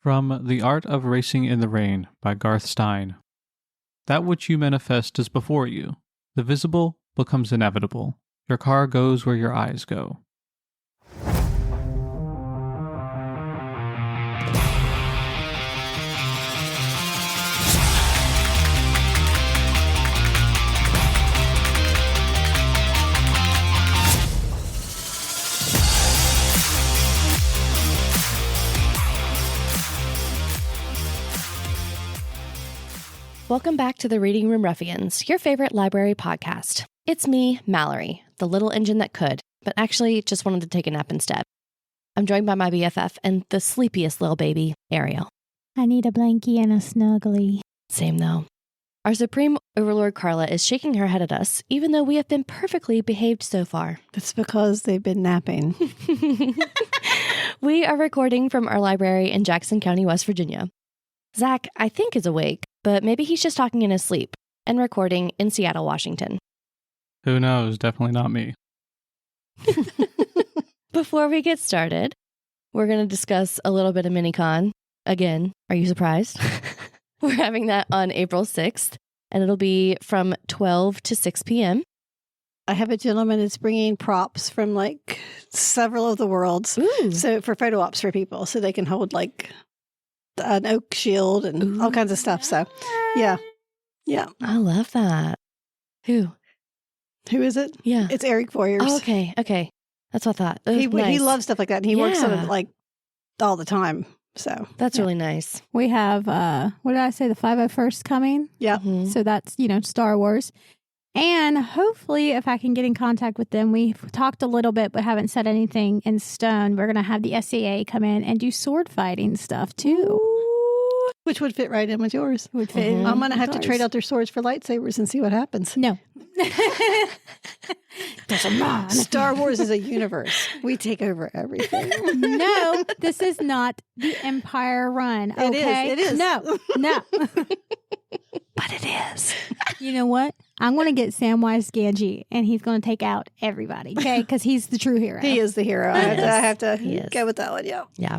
From The Art of Racing in the Rain by Garth Stein. That which you manifest is before you. The visible becomes inevitable. Your car goes where your eyes go. Welcome back to the Reading Room Ruffians, your favorite library podcast. It's me, Mallory, the little engine that could, but actually just wanted to take a nap instead. I'm joined by my BFF and the sleepiest little baby, Ariel. I need a blankie and a snuggly. Same though. Our Supreme Overlord Carla is shaking her head at us, even though we have been perfectly behaved so far. It's because they've been napping. We are recording from our library in Jackson County, West Virginia. Zac, I think, is awake, but maybe he's just talking in his sleep and recording in Seattle, Washington. Who knows? Definitely not me. Before we get started, we're going to discuss a little bit of MiniCon. Again, are you surprised? We're having that on April 6th, and it'll be from 12 to 6 p.m. I have a gentleman that's bringing props from like several of the worlds. Ooh. So for photo ops for people, so they can hold like an oak shield and all kinds of stuff. So yeah. I love that. Who is it? Yeah. It's Eric Voyers. Oh, okay. That's what I thought. He Nice. loves stuff like that. And he works on Yeah. it like all the time. So That's really nice. We have, what did I say, the 501st coming? yeah. Mhm. So that's, Star Wars. And hopefully, if I can get in contact with them, we've talked a little bit, but haven't said anything in stone. We're going to have the SCA come in and do sword fighting stuff too. Which would fit right in with yours. Would fit Mhm. in I'm going to have to with trade ours. out their swords for lightsabers and see what happens. No. Doesn't matter. Star Wars is a universe. We take over everything. No, this is not the Empire run. Okay? It is. No. But it is. You know what? I'm going to get Samwise Gamgee, and he's going to take out everybody, okay? Because he's the true hero. He is the hero. I have to He is. go with that one. Yeah. Yeah.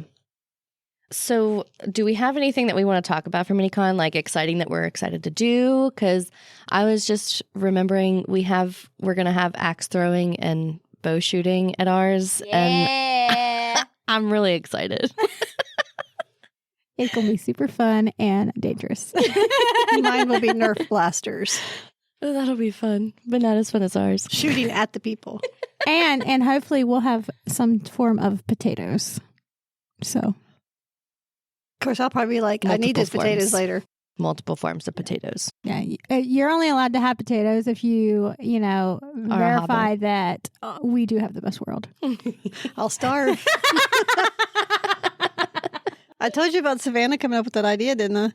So do we have anything that we want to talk about for MiniCon, like exciting that we're excited to do? Because I was just remembering we're going to have axe throwing and bow shooting at ours. Yeah. And I'm really excited. It's going to be super fun and dangerous. Mine will be Nerf blasters Oh, that'll be fun, but not as fun as ours. shooting at the people. and hopefully we'll have some form of potatoes. So, Of course, I'll probably be like, I need Multiple those potatoes forms. later. Multiple forms of potatoes. yeah, you're only allowed to have potatoes if you, verify that we do have the best world. I'll starve. I told you about Savannah coming up with that idea, didn't I?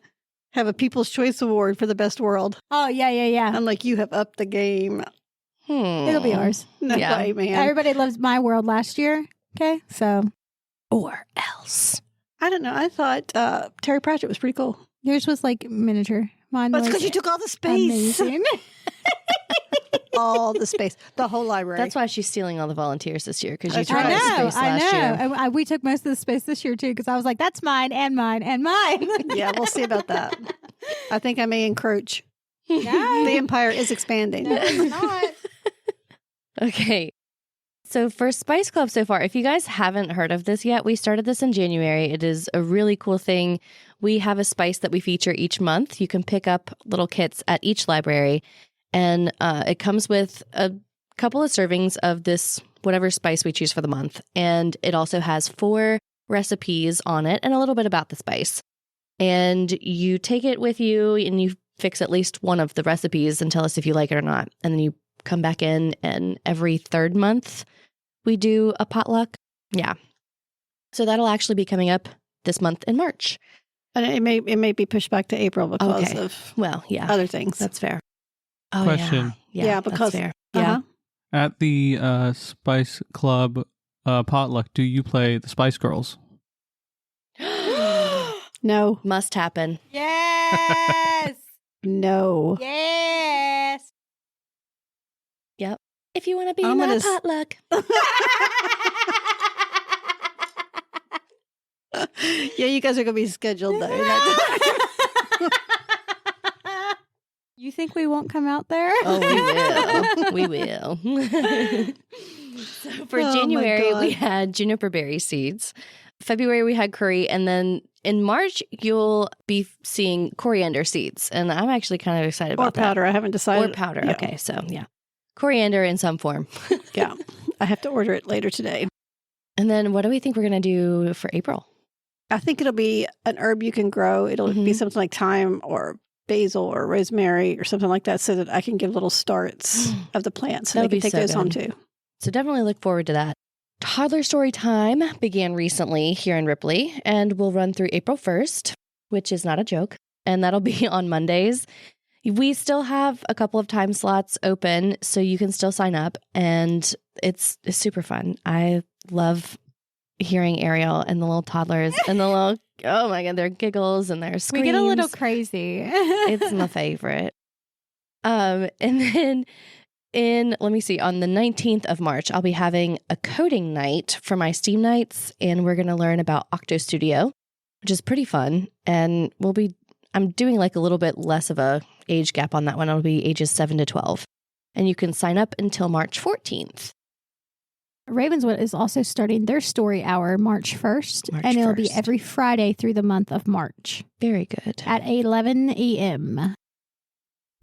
Have a People's Choice Award for the best world. Oh, yeah. I'm like, you have upped the game. It'll be ours. No Yeah. way, man. Everybody loves my world last year. Okay, so Or else. I don't know. I thought Terry Pratchett was pretty cool. yours was like miniature. Mine But it's was because you took all the space. amazing. All the space. The whole library. That's why she's stealing all the volunteers this year, because you That's took right. all the I know. space last year. And we took most of the space this year too, because I was like, "That's mine and mine and mine." Yeah, we'll see about that. I think I may encroach. No, The empire is expanding. no, it's not. Okay. So for Spice Club so far, if you guys haven't heard of this yet, we started this in January. It is a really cool thing. We have a spice that we feature each month. You can pick up little kits at each library, and it comes with a couple of servings of this, whatever spice we choose for the month. And it also has 4 recipes on it and a little bit about the spice. And you take it with you and you fix at least one of the recipes and tell us if you like it or not. And then you come back in, and every 3rd month we do a potluck. Yeah. So that'll actually be coming up this month in March. And it may be pushed back to April because Okay. of Well, yeah, other things. that's fair. Oh, Question. Yeah, Yeah, because- that's fair. Uh-huh. At the Spice Club potluck, do you play the Spice Girls? Yeah. No. Must happen. Yes, No. yes. If you want to be I'm my gonna potluck. Yeah, you guys are going to be scheduled though. You think we won't come out there? Oh, we will. We will. So for January, we had juniper berry seeds. February, we had curry. And then in March, you'll be seeing coriander seeds. And I'm actually kind of excited about that. Or powder. I haven't decided. Or powder. Yeah. Okay. So, yeah. Coriander in some form. Yeah. I have to order it later today. And then what do we think we're going to do for April? I think it'll be an herb you can grow. It'll be something like thyme or basil or rosemary or something like that so that I can give little starts of the plants. So they can take those home too. So definitely look forward to that. Toddler Story Time began recently here in Ripley and will run through April 1st, which is not a joke. And that'll be on Mondays. We still have a couple of time slots open, so you can still sign up. And it's super fun. I love hearing Ariel and the little toddlers and the little, oh my God, their giggles and their screams. We get a little crazy. It's my favorite. And then let me see, on the 19th of March, I'll be having a coding night for my STEAM nights, and we're going to learn about Octo Studio, which is pretty fun. And I'm doing like a little bit less of a age gap on that one. It'll be ages 7 to 12. And you can sign up until March 14th. Ravenswood is also starting their story hour March 1st, and it'll be every Friday through the month of March. Very good. At 11 a.m.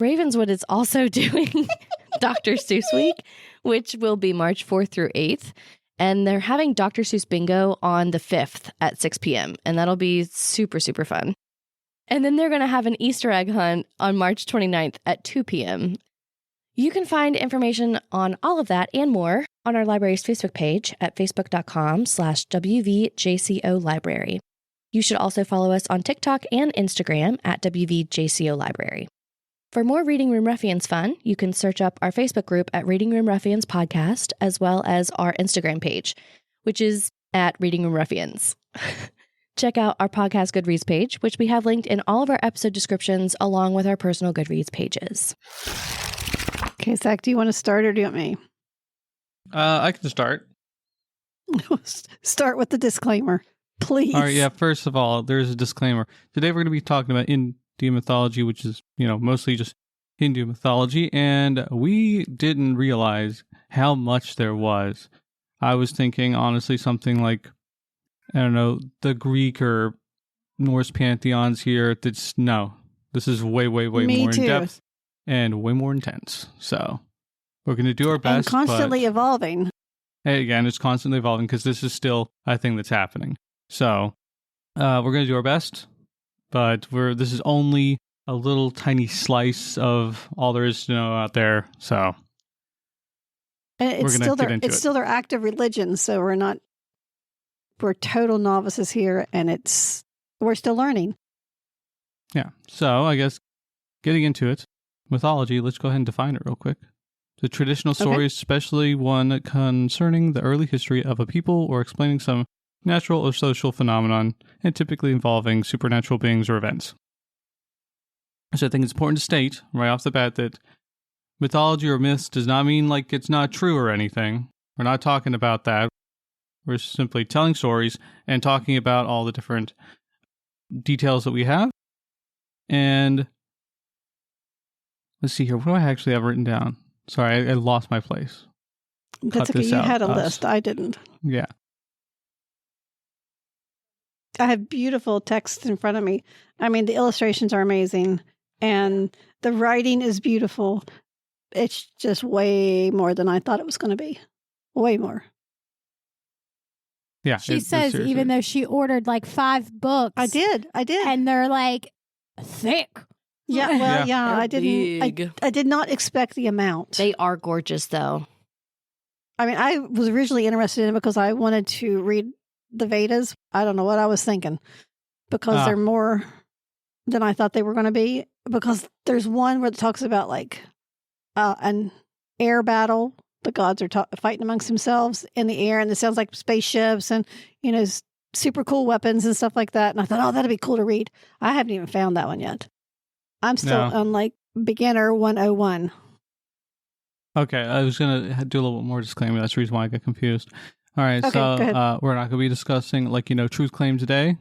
Ravenswood is also doing Dr. Seuss Week, which will be March 4th through 8th. And they're having Dr. Seuss Bingo on the 5th at 6 p.m. And that'll be super, super fun. And then they're going to have an Easter egg hunt on March 29th at 2 p.m. You can find information on all of that and more on our library's Facebook page at facebook.com/WVJCO Library. You should also follow us on TikTok and Instagram at WVJCO Library. For more Reading Room Ruffians fun, you can search up our Facebook group at Reading Room Ruffians Podcast, as well as our Instagram page, which is at Reading Room Ruffians. Check out our podcast Goodreads page, which we have linked in all of our episode descriptions, along with our personal Goodreads pages. Okay, Zach, do you want to start or do you want me? I can start. Start with the disclaimer, please. All right, yeah, first of all, there's a disclaimer. Today we're going to be talking about Indian mythology, which is, mostly just Hindu mythology, and we didn't realize how much there was. I was thinking, honestly, something like, I don't know, the Greek or Norse pantheons here. This is way, way, way more in depth and way more intense. So we're going to do our best. And constantly evolving. Again, it's constantly evolving because this is still a thing that's happening. So we're going to do our best, but this is only a little tiny slice of all there is to know out there. So and it's still their active religion. So we're total novices here, and we're still learning. Yeah. So I guess getting into it, mythology, let's go ahead and define it real quick. The traditional story is especially one concerning the early history of a people or explaining some natural or social phenomenon, and typically involving supernatural beings or events. So I think it's important to state right off the bat that mythology or myths does not mean like it's not true or anything. We're not talking about that. We're simply telling stories and talking about all the different details that we have. And let's see here. What do I actually have written down? Sorry, I lost my place. That's okay. You had a list. I didn't. Yeah. I have beautiful text in front of me. I mean, the illustrations are amazing, and the writing is beautiful. It's just way more than I thought it was going to be. Way more. Yeah. She says even though she ordered like 5 books. I did. And they're like thick. Yeah, well, yeah, I didn't. Big. I did not expect the amount. They are gorgeous, though. I mean, I was originally interested in it because I wanted to read the Vedas. I don't know what I was thinking, because they're more than I thought they were going to be. Because there's one where it talks about like an air battle. The gods are fighting amongst themselves in the air, and it sounds like spaceships and super cool weapons and stuff like that. And I thought, oh, that'd be cool to read. I haven't even found that one yet. I'm still on like beginner 101. Okay, I was going to do a little bit more disclaimer. That's the reason why I got confused. All right, Okay, go ahead. so we're not going to be discussing, truth claim today.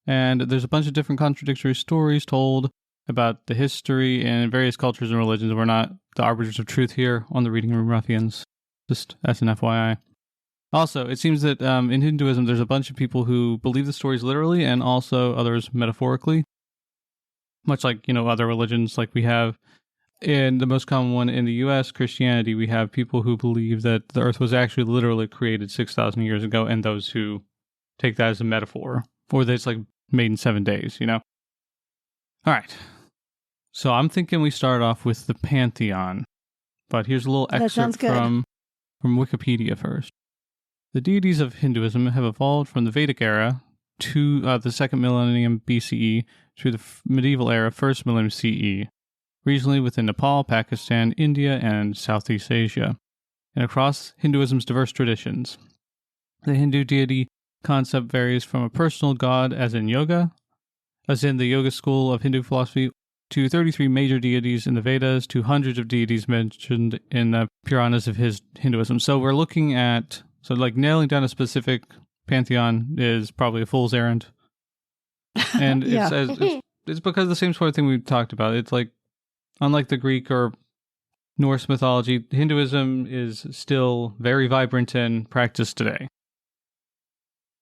And there's a bunch of different contradictory stories told about the history and various cultures and religions. We're not the arbiters of truth here on the Reading Room Ruffians, just as an FYI. Also, it seems that in Hinduism, there's a bunch of people who believe the stories literally and also others metaphorically. Much like, other religions like we have. In the most common one in the U.S., Christianity, we have people who believe that the earth was actually literally created 6,000 years ago, and those who take that as a metaphor, or that it's made in 7 days, All right. So I'm thinking we start off with the pantheon, but here's a little excerpt from Wikipedia first. The deities of Hinduism have evolved from the Vedic era to the second millennium BCE through the medieval era, first millennium CE. Regionally within Nepal, Pakistan, India, and Southeast Asia, and across Hinduism's diverse traditions. The Hindu deity concept varies from a personal god, as in the yoga school of Hindu philosophy, to 33 major deities in the Vedas, to hundreds of deities mentioned in the Puranas of Hinduism. So we're looking at, nailing down a specific pantheon is probably a fool's errand. And it's because of the same sort of thing we talked about. It's unlike the Greek or Norse mythology, Hinduism is still very vibrant and practiced today.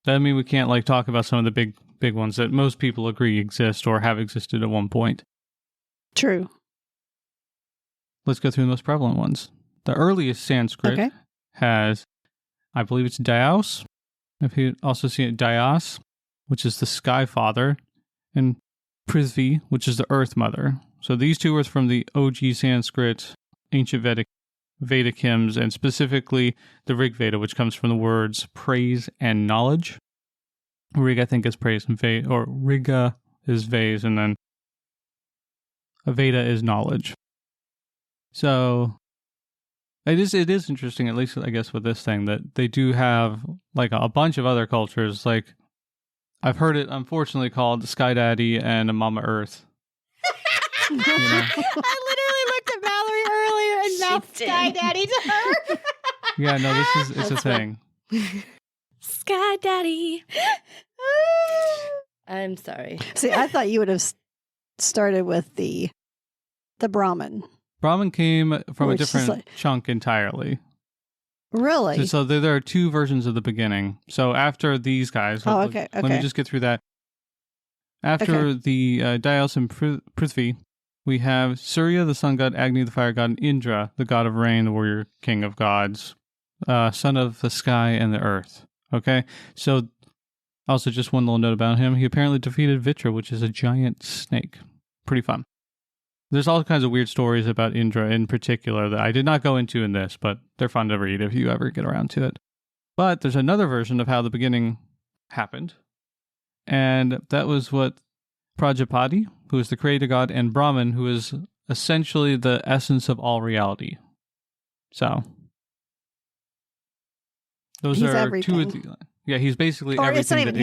That means we can't talk about some of the big ones that most people agree exist or have existed at one point. True. Let's go through the most prevalent ones. The earliest Sanskrit has, I believe it's Dyaus. If you also see it, Dyaus, which is the sky father, and Prithvi, which is the earth mother. So these two are from the OG Sanskrit, ancient Vedic hymns, and specifically the Rig Veda, which comes from the words praise and knowledge. Rig, I think, is praise, and Veda, or Riga is vase, and then Veda is knowledge. So it is interesting, at least I guess with this thing, that they do have a bunch of other cultures. I've heard it unfortunately called the Sky Daddy and a Mama Earth. I literally looked at Valerie earlier and mouthed Sky Daddy to her. Yeah, no, it's a thing. Sky Daddy. I'm sorry. See, I thought you would have started with the Brahmin. Brahmin came from a different chunk entirely. Really? So there are two versions of the beginning. So after these guys, let me just get through that. After the Dyaus and Prithvi, we have Surya, the sun god, Agni, the fire god, and Indra, the god of rain, the warrior king of gods, son of the sky and the earth. Okay? So, also just one little note about him. He apparently defeated Vitra, which is a giant snake. Pretty fun. There's all kinds of weird stories about Indra in particular that I did not go into in this, but they're fun to read if you ever get around to it. But there's another version of how the beginning happened. And that was what Prajapati, who is the creator god, and Brahman, who is essentially the essence of all reality. So, those are everything. Two of the... Yeah, he's basically everything. It's not even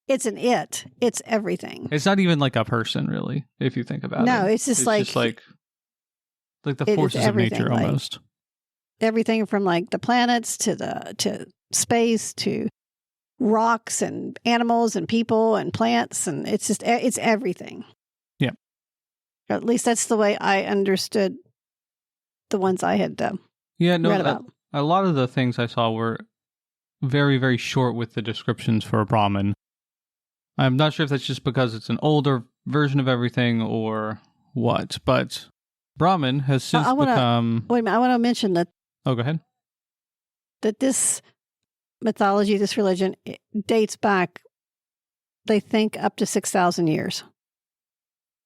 it's an it. It's everything. It's not even like a person, really, if you think about it. No, it's just like the forces of nature almost. Everything from the planets to space to rocks and animals and people and plants, and it's everything. Yeah. At least that's the way I understood the ones I had read about. A lot of the things I saw were very, very short with the descriptions for Brahman. I'm not sure if that's just because it's an older version of everything or what, but Brahman has since become... Wait a minute, I want to mention that... Oh, go ahead. That this mythology, this religion, it dates back, they think, up to 6,000 years.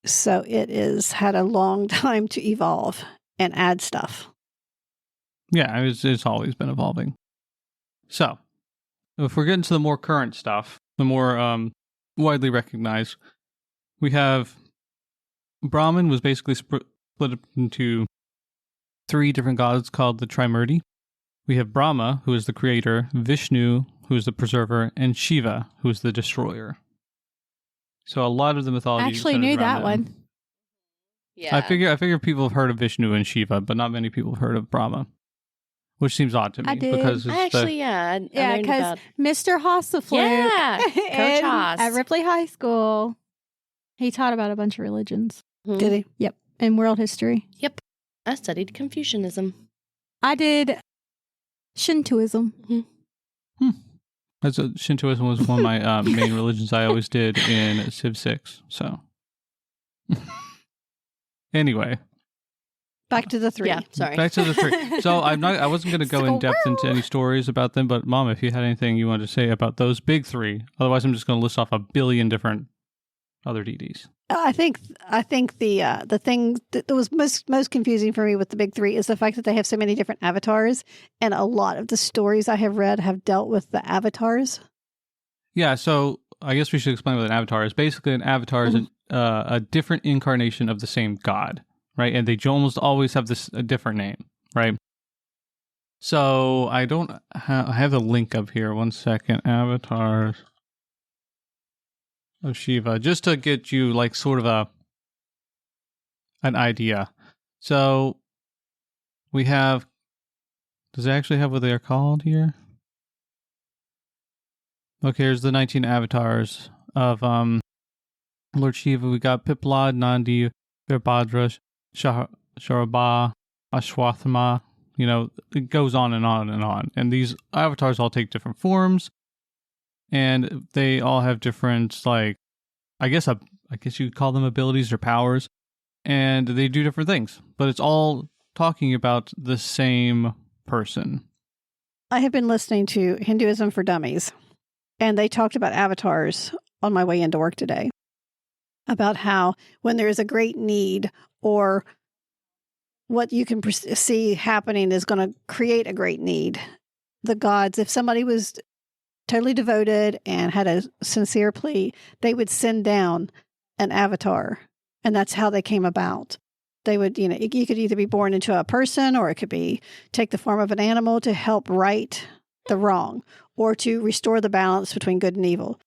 So it has had a long time to evolve and add stuff. Yeah, it's always been evolving. So, if we're getting to the more current stuff, the more widely recognized, we have Brahman was basically split up into 3 different gods called the Trimurti. We have Brahma, who is the creator, Vishnu, who is the preserver, and Shiva, who is the destroyer. So a lot of the mythology... I actually knew that one. Yeah. I figure people have heard of Vishnu and Shiva, but not many people have heard of Brahma. which seems odd to me I did. because it's Actually, yeah. I Yeah, learned because about- Mr. Hassafluke Yeah, Coach Haas. at Ripley High School, he taught about a bunch of religions. Mhm. Did he? Yep, in world history. Yep. I studied Confucianism. I did Shintoism. Shintoism was one of my main religions I always did in Civ 6. So, anyway, Back to the 3. Yeah, sorry. back to the 3. So I wasn't going to go in depth into any stories about them, but Mom, if you had anything you wanted to say about those big 3, otherwise I'm just going to list off a billion different other deities. I think the thing that was most confusing for me with the big 3 is the fact that they have so many different avatars, and a lot of the stories I have read have dealt with the avatars. Yeah, so I guess we should explain what an avatar is. Basically, an avatar is a different incarnation of the same god, right? And they almost always have a different name, right? So I don't I have a link up here. 1 second. Avatars of Shiva, just to get you like sort of an idea. So we have, does it actually have what they're called here? Okay, here's the 19 avatars of Lord Shiva. We got Piplad, Nandi, Virbhadra, Sharabha, Ashwathama. You know, it goes on and on and on. And these avatars all take different forms. And they all have different, like, I guess you could call them abilities or powers, and they do different things. But it's all talking about the same person. I have been listening to Hinduism for Dummies, and they talked about avatars on my way into work today, about how when there is a great need or what you can see happening is going to create a great need, the gods, if somebody was totally devoted and had a sincere plea, they would send down an avatar. And that's how they came about. They would, you could either be born into a person, or it could be take the form of an animal to help right the wrong or to restore the balance between good and evil.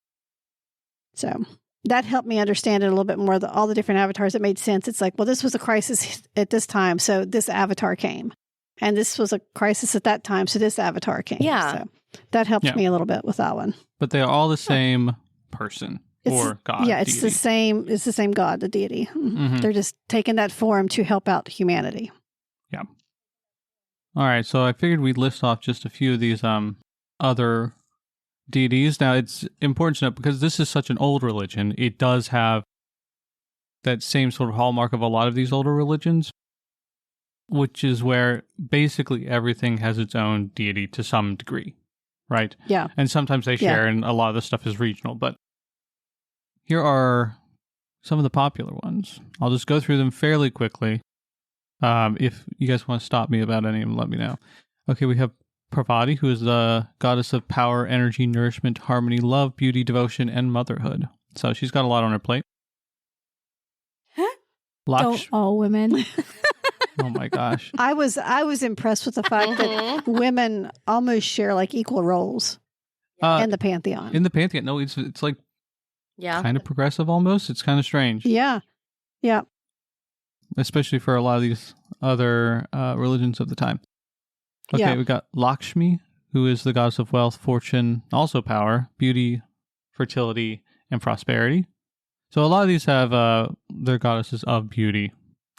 So that helped me understand it a little bit more, all the different avatars. It made sense. It's like, well, this was a crisis at this time, so this avatar came. And this was a crisis at that time, so this avatar came. Yeah. So that helped me a little bit with that one. But they are all the same person or god. Yeah, it's deity. the same. It's the same god, the deity. Mhm. They're just taking that form to help out humanity. Yeah. All right, so I figured we'd list off just a few of these other deities. Now, it's important to note, because this is such an old religion, it does have that same sort of hallmark of a lot of these older religions, which is where basically everything has its own deity to some degree, right? Yeah. And sometimes they share, and a lot of the stuff is regional. But here are some of the popular ones. I'll just go through them fairly quickly. If you guys want to stop me about any of them, let me know. Okay, we have Parvati, who is the goddess of power, energy, nourishment, harmony, love, beauty, devotion, and motherhood. So she's got a lot on her plate. Don't all women. Oh my gosh. I was impressed with the fact that women almost share like equal roles in the pantheon. In the pantheon, no, it's like kind of progressive almost. It's kind of strange. Yeah. Yeah. Especially for a lot of these other religions of the time. Okay, we got Lakshmi, who is the goddess of wealth, fortune, also power, beauty, fertility, and prosperity. So a lot of these have their goddesses of beauty.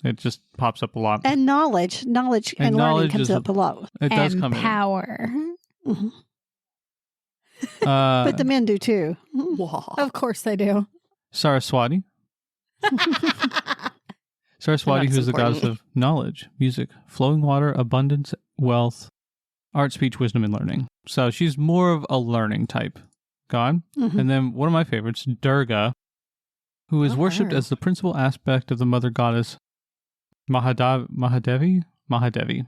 It just pops up a lot. And knowledge and learning comes up a lot. It does come power. Mm-hmm. But the men do too. Of course they do. Saraswati. Saraswati, who is the goddess of knowledge, music, flowing water, abundance, wealth, art, speech, wisdom, and learning. So she's more of a learning type god. Mm-hmm. And then one of my favorites, Durga, who is worshipped as the principal aspect of the mother goddess Mahadevi,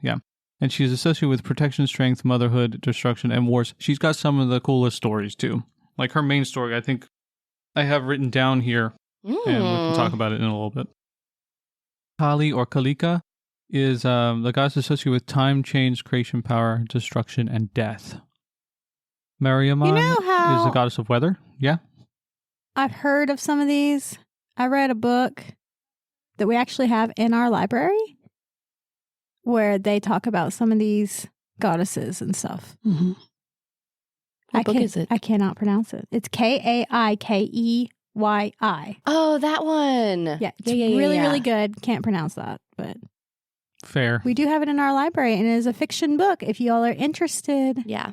yeah. And she's associated with protection, strength, motherhood, destruction, and wars. She's got some of the coolest stories, too. Like her main story, I think I have written down here, and we can talk about it in a little bit. Kali, or Kalika, is the goddess associated with time, change, creation, power, destruction, and death. Mariamman is the goddess of weather. Yeah. I've heard of some of these. I read a book that we actually have in our library where they talk about some of these goddesses and stuff. Mm-hmm. What book is it? I cannot pronounce it. It's Kaikeyyi. Oh, that one. Yeah, it's really good. Can't pronounce that, but Fair. we do have it in our library, and it is a fiction book if you all are interested. Yeah.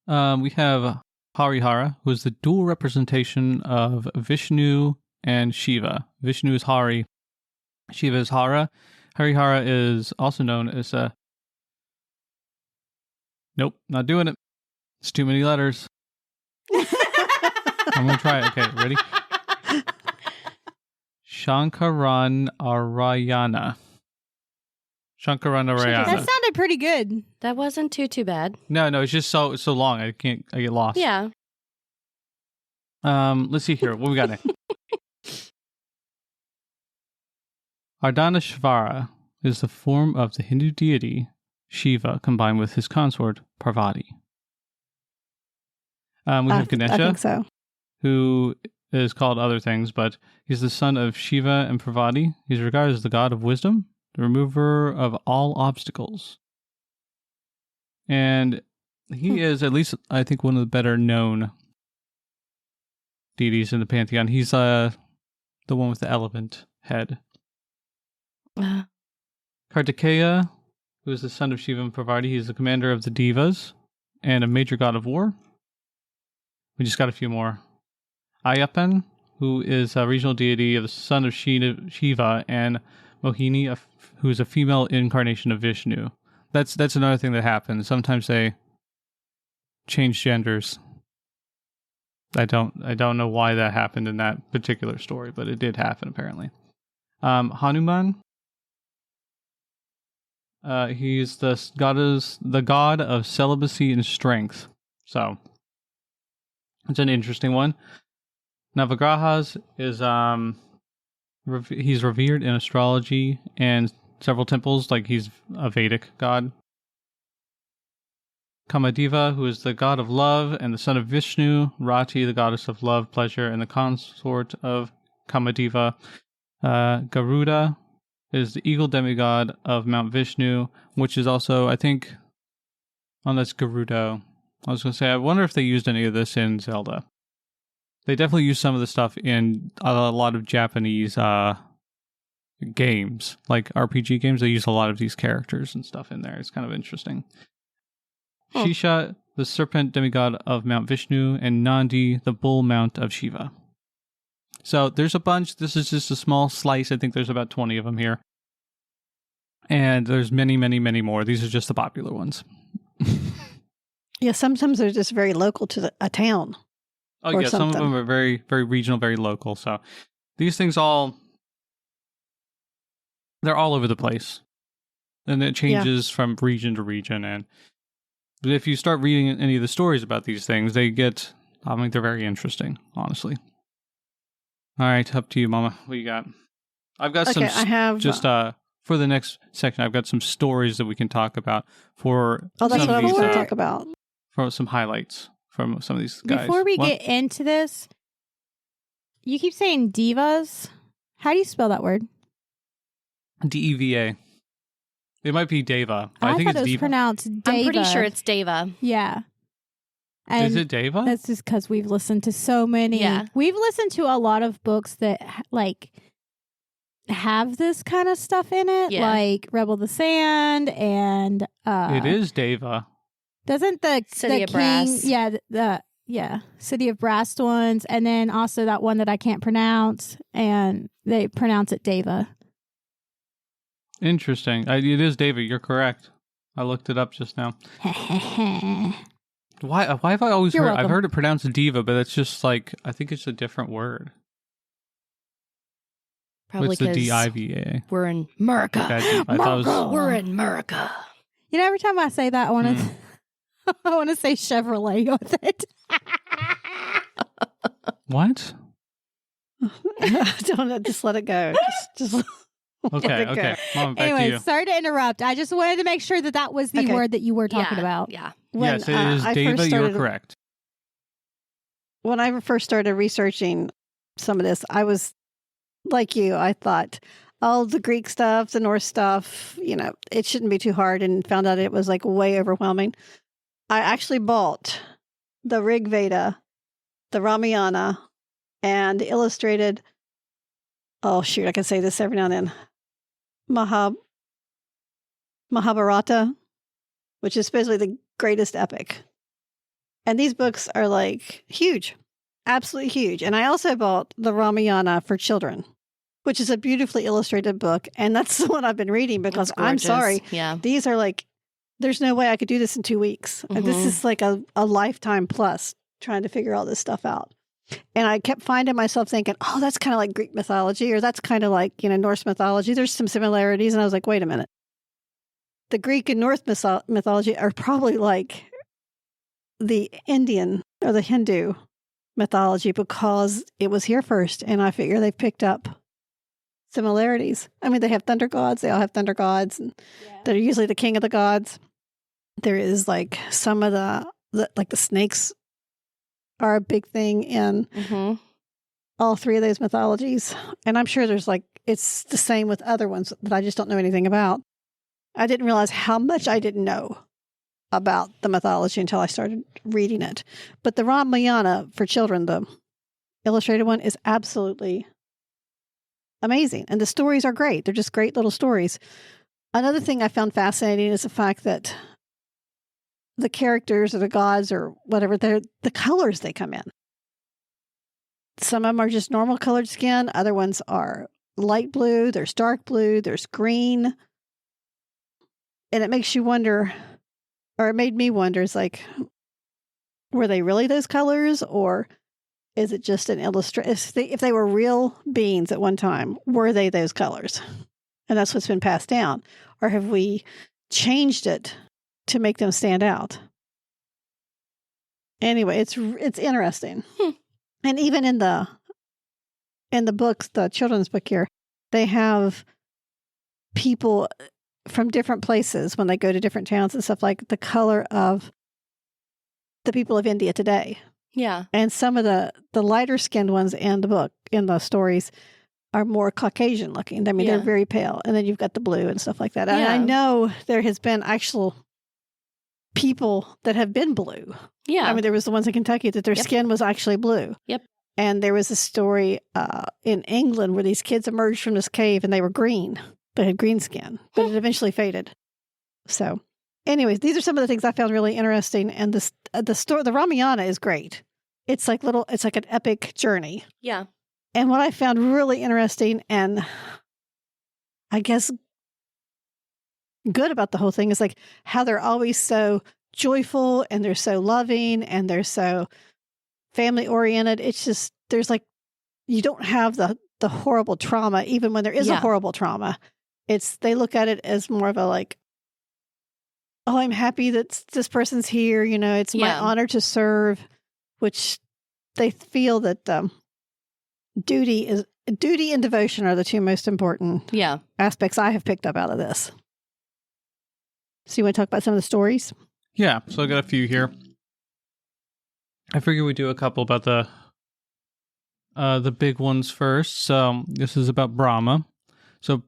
We have Harihara, who is the dual representation of Vishnu and Shiva. Vishnu is Hari, Shiva is Hara. Harihara is also known as a... Nope, not doing it. It's too many letters. I'm going to try it. Okay, ready? Shankaranarayana. Shankaranarayana. That sounded pretty good. That wasn't too bad. No, it's just so long. I get lost. Yeah. Let's see here. What we got next? Ardhanashvara is the form of the Hindu deity Shiva combined with his consort Parvati. We have Ganesha, I think so. who is called other things, but he's the son of Shiva and Parvati. He's regarded as the god of wisdom, the remover of all obstacles. And he is, at least I think, one of the better known deities in the pantheon. He's the one with the elephant head. Kartikeya, who is the son of Shiva and Parvati, he's the commander of the Devas and a major god of war. We just got a few more. Ayyappan, who is a regional deity of the son of Shiva, and Mohini, who is a female incarnation of Vishnu. That's another thing that happens. Sometimes they change genders. I don't know why that happened in that particular story, but it did happen apparently. Hanuman. He's the god of celibacy and strength. So it's an interesting one. Navagrahas is he's revered in astrology and several temples, like he's a Vedic god. Kamadeva, who is the god of love and the son of Vishnu. Rati, the goddess of love, pleasure, and the consort of Kamadeva. Garuda is the eagle demigod of Mount Vishnu, which is also, I think, that's Gerudo. I was going to say, I wonder if they used any of this in Zelda. They definitely use some of the stuff in a lot of Japanese games, like RPG games. They use a lot of these characters and stuff in there. It's kind of interesting. Shisha, the serpent demigod of Mount Vishnu, and Nandi, the bull mount of Shiva. So there's a bunch. This is just a small slice. I think there's about 20 of them here. And there's many, many, many more. These are just the popular ones. Yeah, sometimes they're just very local to a town. Oh, yeah, some of them are very, very regional, very local. So these things they're all over the place. And it changes from region to region. And if you start reading any of the stories about these things, they're very interesting, honestly. All right, up to you, Mama. What you got? I've got some. I have just for the next section. I've got some stories that we can talk about for. Oh, that's what I was going to talk about. For some highlights from some of these guys. Before we get into this, you keep saying divas. How do you spell that word? Deva. It might be Deva. But I think thought it's it was Deva. pronounced Deva. I'm pretty sure it's Deva. Yeah. And is it Deva? That's just because we've listened to so many. Yeah. We've listened to a lot of books that have this kind of stuff in it, like Rebel the Sand and it is Deva. Doesn't the City of King, Brass? Yeah, City of Brass ones, and then also that one that I can't pronounce, and they pronounce it Deva. Interesting. It is Deva. You're correct. I looked it up just now. Why have I always heard? I've heard it pronounced diva, but it's just like I think it's a different word. Probably because Diva. We're in America. We're in America. You know, every time I say that, I want to, I want to say Chevrolet with it. What? Don't know. Just let it go. Just Okay. Mom, back anyway, to you. sorry to interrupt. I just wanted to make sure that was the word that you were talking about. Yeah. Yes, it is Deva. You're correct. When I first started researching some of this, I was like you. I thought, all the Greek stuff, the Norse stuff, it shouldn't be too hard, and found out it was like way overwhelming. I actually bought the Rig Veda, the Ramayana, and the illustrated, oh shoot, I can say this every now and then, Mahabharata, which is supposedly the greatest epic. And these books are like huge, absolutely huge. And I also bought the Ramayana for children, which is a beautifully illustrated book. And that's the one I've been reading because I'm sorry. Yeah. These are like, there's no way I could do this in 2 weeks. And this is like a lifetime plus trying to figure all this stuff out. And I kept finding myself thinking, oh, that's kind of like Greek mythology, or that's kind of like, Norse mythology. There's some similarities. And I was like, wait a minute. The Greek and Norse mythology are probably like the Indian or the Hindu mythology because it was here first. And I figure they've picked up similarities. I mean, they have thunder gods. They all have thunder gods and that are usually the king of the gods. There is like some of the snakes are a big thing in all three of those mythologies. And I'm sure there's it's the same with other ones that I just don't know anything about. I didn't realize how much I didn't know about the mythology until I started reading it. But the Ramayana for children, the illustrated one, is absolutely amazing. And the stories are great. They're just great little stories. Another thing I found fascinating is the fact that the characters or the gods or whatever, they're the colors they come in. Some of them are just normal colored skin. Other ones are light blue. There's dark blue. There's green. And it makes you wonder, or it made me wonder, it's like, were they really those colors? Or is it just an illustration? If they were real beings at one time, were they those colors? And that's what's been passed down. Or have we changed it to make them stand out? Anyway, it's interesting. And even in the books, the children's book here, they have people from different places when they go to different towns and stuff, like the color of the people of India today. Yeah. And some of the lighter skinned ones in the stories are more Caucasian looking. I mean, they're very pale. And then you've got the blue and stuff like that. And I know there has been actual people that have been blue. Yeah. I mean, there was the ones in Kentucky that their skin was actually blue. Yep. And there was a story in England where these kids emerged from this cave and they were green. They had green skin, but it eventually faded. So anyways, these are some of the things I found really interesting. And the Ramayana is great. It's like an epic journey. Yeah. And what I found really interesting and I guess good about the whole thing is like how they're always so joyful and they're so loving and they're so family oriented. It's just, there's like, you don't have the horrible trauma, even when there is a horrible trauma. They look at it as more of a like, oh, I'm happy that this person's here. It's my honor to serve, which they feel that duty and devotion are the two most important aspects I have picked up out of this. So you want to talk about some of the stories? Yeah. So I got a few here. I figure we do a couple about the big ones first. So this is about Brahma. So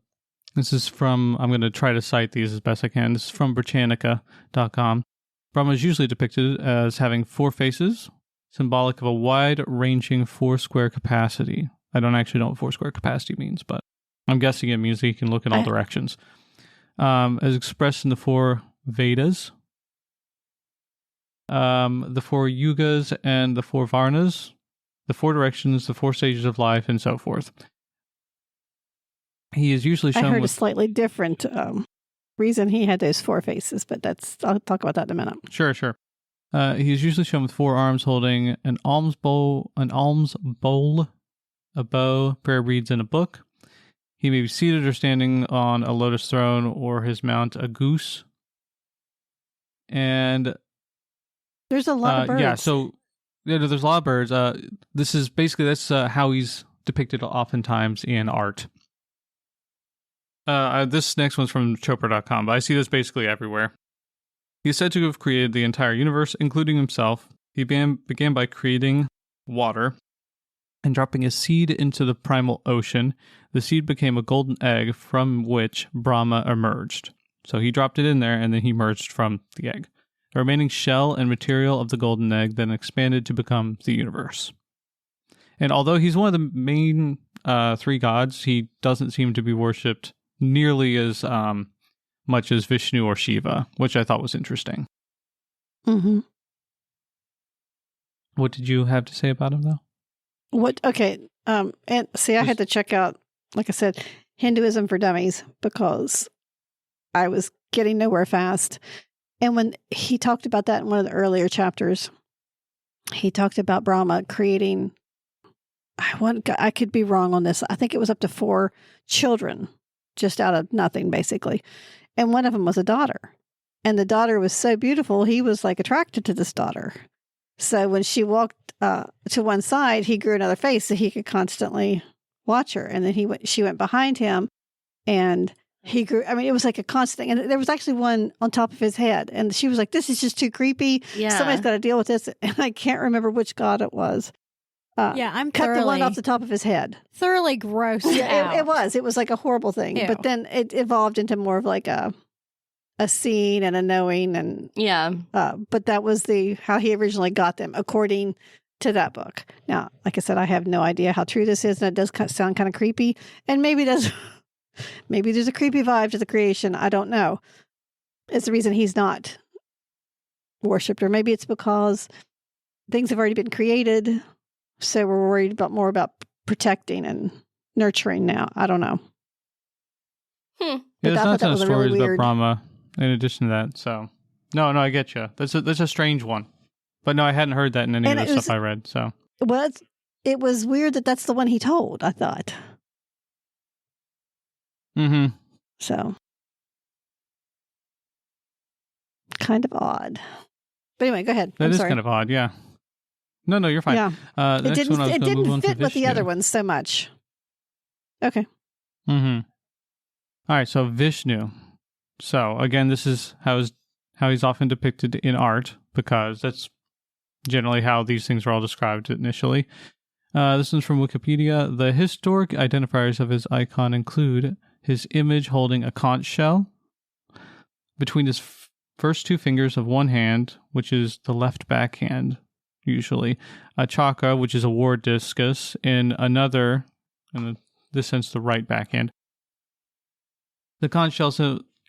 this is from, I'm going to try to cite these as best I can. This is from Britannica.com. Brahma is usually depicted as having 4 faces, symbolic of a wide-ranging 4-square capacity. I don't actually know what 4-square capacity means, but I'm guessing it means that he can look in all directions. As expressed in the 4 Vedas, the 4 yugas and the 4 varnas, the 4 directions, the 4 stages of life, and so forth. He is usually shown I heard a slightly different reason he had those 4 faces, but I'll talk about that in a minute. Sure. He is usually shown with 4 arms holding an alms bowl, a bow, prayer beads, and a book. He may be seated or standing on a lotus throne or his mount a goose. And there's a lot of birds. Yeah, so there's a lot of birds. That's how he's depicted oftentimes in art. This next one's from Chopra.com, but I see this basically everywhere. He is said to have created the entire universe, including himself. He began by creating water. and dropping a seed into the primal ocean. The seed became a golden egg from which Brahma emerged. So he dropped it in there, and then he emerged from the egg. The remaining shell and material of the golden egg then expanded to become the universe. And although he's one of the main three gods, he doesn't seem to be worshipped nearly as much as Vishnu or Shiva, which I thought was interesting. Mm-hmm. What did you have to say about him, though? Okay. And see, I had to check out, like I said, Hinduism for Dummies because I was getting nowhere fast. And when he talked about that in one of the earlier chapters, he talked about Brahma creating, I could be wrong on this. I think it was up to 4 children just out of nothing, basically. And one of them was a daughter. And the daughter was so beautiful, he was like attracted to this daughter. So when she walked to one side, he grew another face so he could constantly watch her. And then she went behind him and he grew. I mean, it was like a constant thing. And there was actually one on top of his head. And she was like, this is just too creepy. Yeah. Somebody's got to deal with this. And I can't remember which god it was. I'm cut the one off the top of his head. Thoroughly grossed out. It was. It was like a horrible thing. Ew. But then it evolved into more of like a seeing and a knowing. And Yeah. but that was how he originally got them, according to that book. Now, like I said, I have no idea how true this is, and it does sound kind of creepy. And maybe there's a creepy vibe to the creation. I don't know. It's the reason he's not worshipped, or maybe it's because things have already been created, so we're worried more about protecting and nurturing now. I don't know. Yeah, there's not a ton of stories about Brahma in addition to that. So, no, I get you. That's a strange one. But no, I hadn't heard that in any of the stuff I read. So, well, it was weird that's the one he told, I thought. Mm-hmm. So, kind of odd. But anyway, go ahead. That I'm is sorry. kind of odd, yeah. No, you're fine. Yeah. It didn't fit with the other ones so much. Okay. Mm-hmm. All right, so Vishnu. So, again, this is how he's often depicted in art, because that's generally how these things are all described initially. This is from Wikipedia. The historic identifiers of his icon include his image holding a conch shell between his first 2 fingers of one hand, which is the left backhand, usually, a chakra, which is a war discus, in another, in this sense, the right backhand. The conch shell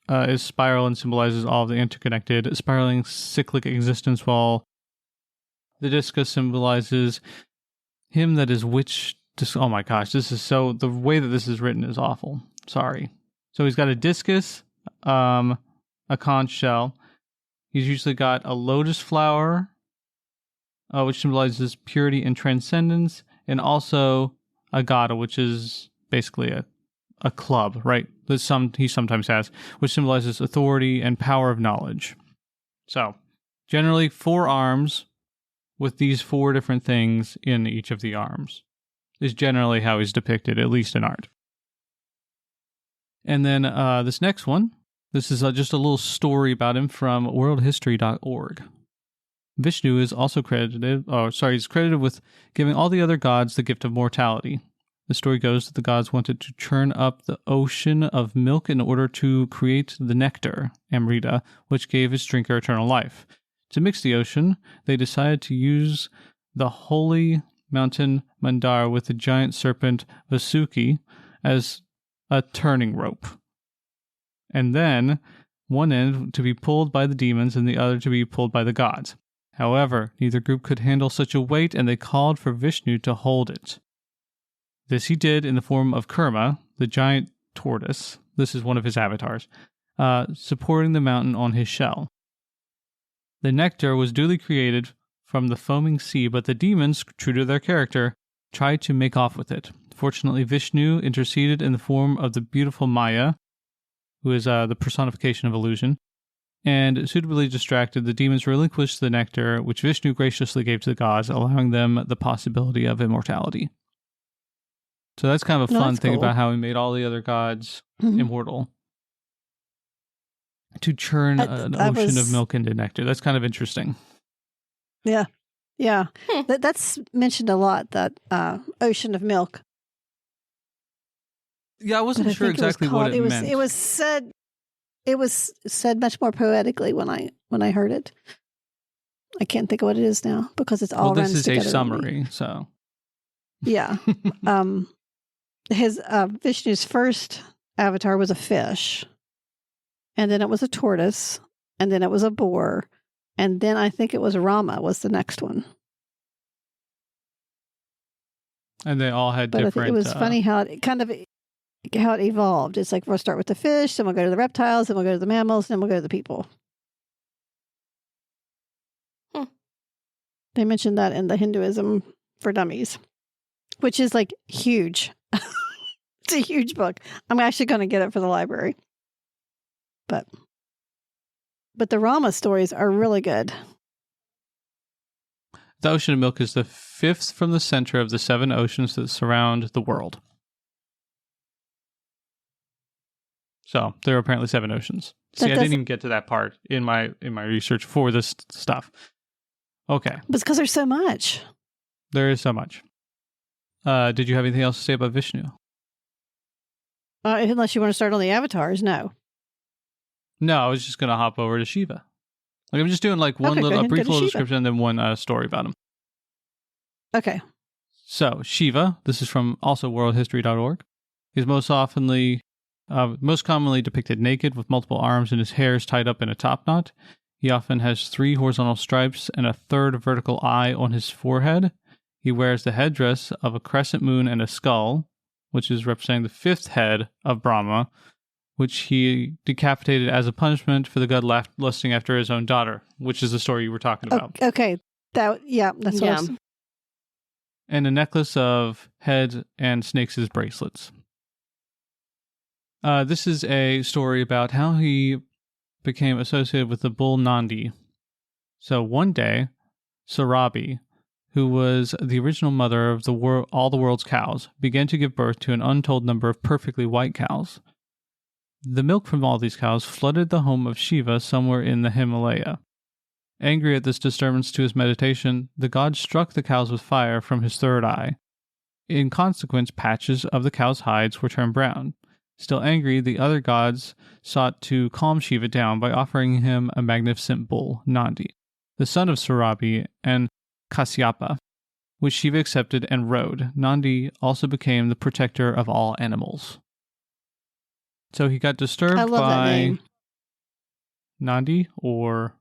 is spiral and symbolizes all of the interconnected, spiraling cyclic existence, while the discus symbolizes him that is which. Oh my gosh, the way that this is written is awful. Sorry. So he's got a discus, a conch shell. He's usually got a lotus flower, which symbolizes purity and transcendence, and also a gada, which is basically a club, right? That he sometimes has, which symbolizes authority and power of knowledge. So, generally 4 arms with these 4 different things in each of the arms is generally how he's depicted, at least in art. And then this next one, this is just a little story about him from worldhistory.org. Vishnu is also he's credited with giving all the other gods the gift of mortality. The story goes that the gods wanted to churn up the ocean of milk in order to create the nectar, Amrita, which gave its drinker eternal life. To mix the ocean, they decided to use the holy mountain Mandar with the giant serpent Vasuki as a turning rope. And then one end to be pulled by the demons and the other to be pulled by the gods. However, neither group could handle such a weight, and they called for Vishnu to hold it. This he did in the form of Kurma, the giant tortoise. This is one of his avatars, supporting the mountain on his shell. The nectar was duly created from the foaming sea, but the demons, true to their character, tried to make off with it. Fortunately, Vishnu interceded in the form of the beautiful Maya, who is the personification of illusion, and suitably distracted, the demons relinquished the nectar, which Vishnu graciously gave to the gods, allowing them the possibility of immortality. So that's kind of a fun thing about how he made all the other gods immortal. To churn an ocean of milk into nectar. That's kind of interesting. Yeah. Yeah. That's mentioned a lot, that ocean of milk. Yeah, I wasn't sure exactly what it meant. It was said much more poetically when I heard it. I can't think of what it is now because it's all runs together. This is a summary, so. Yeah. His Vishnu's first avatar was a fish, and then it was a tortoise, and then it was a boar, and then I think it was Rama was the next one. And they all had but different... I think it was funny how it evolved. It's like we'll start with the fish, then we'll go to the reptiles, then we'll go to the mammals, then we'll go to the people. They mentioned that in the Hinduism for Dummies, which is like huge. It's a huge book. I'm actually going to get it for the library. But the Rama stories are really good. The ocean of milk is the fifth from the center of the 7 oceans that surround the world. So there are apparently 7 oceans. See, I didn't even get to that part in my research for this stuff. Okay. But it's because there's so much. There is so much. Did you have anything else to say about Vishnu? Unless you want to start on the avatars, no. No, I was just going to hop over to Shiva. Like I'm just doing like a brief little description and then one story about him. Okay. So Shiva, this is from also worldhistory.org, is most commonly depicted naked with multiple arms and his hair is tied up in a top knot. He often has 3 horizontal stripes and a 3rd vertical eye on his forehead. He wears the headdress of a crescent moon and a skull, which is representing the 5th head of Brahma, which he decapitated as a punishment for the god lusting after his own daughter, which is the story you were talking about. Okay. That's what I was... And a necklace of head and snakes as bracelets. This is a story about how he became associated with the bull Nandi. So one day, Sarabi, who was the original mother of all the world's cows, began to give birth to an untold number of perfectly white cows. The milk from all these cows flooded the home of Shiva somewhere in the Himalaya. Angry at this disturbance to his meditation, the god struck the cows with fire from his 3rd eye. In consequence, patches of the cows' hides were turned brown. Still angry, the other gods sought to calm Shiva down by offering him a magnificent bull, Nandi, the son of Sarabi and Kasyapa, which Shiva accepted and rode. Nandi also became the protector of all animals. So he got disturbed I love by that name. Nandi, or...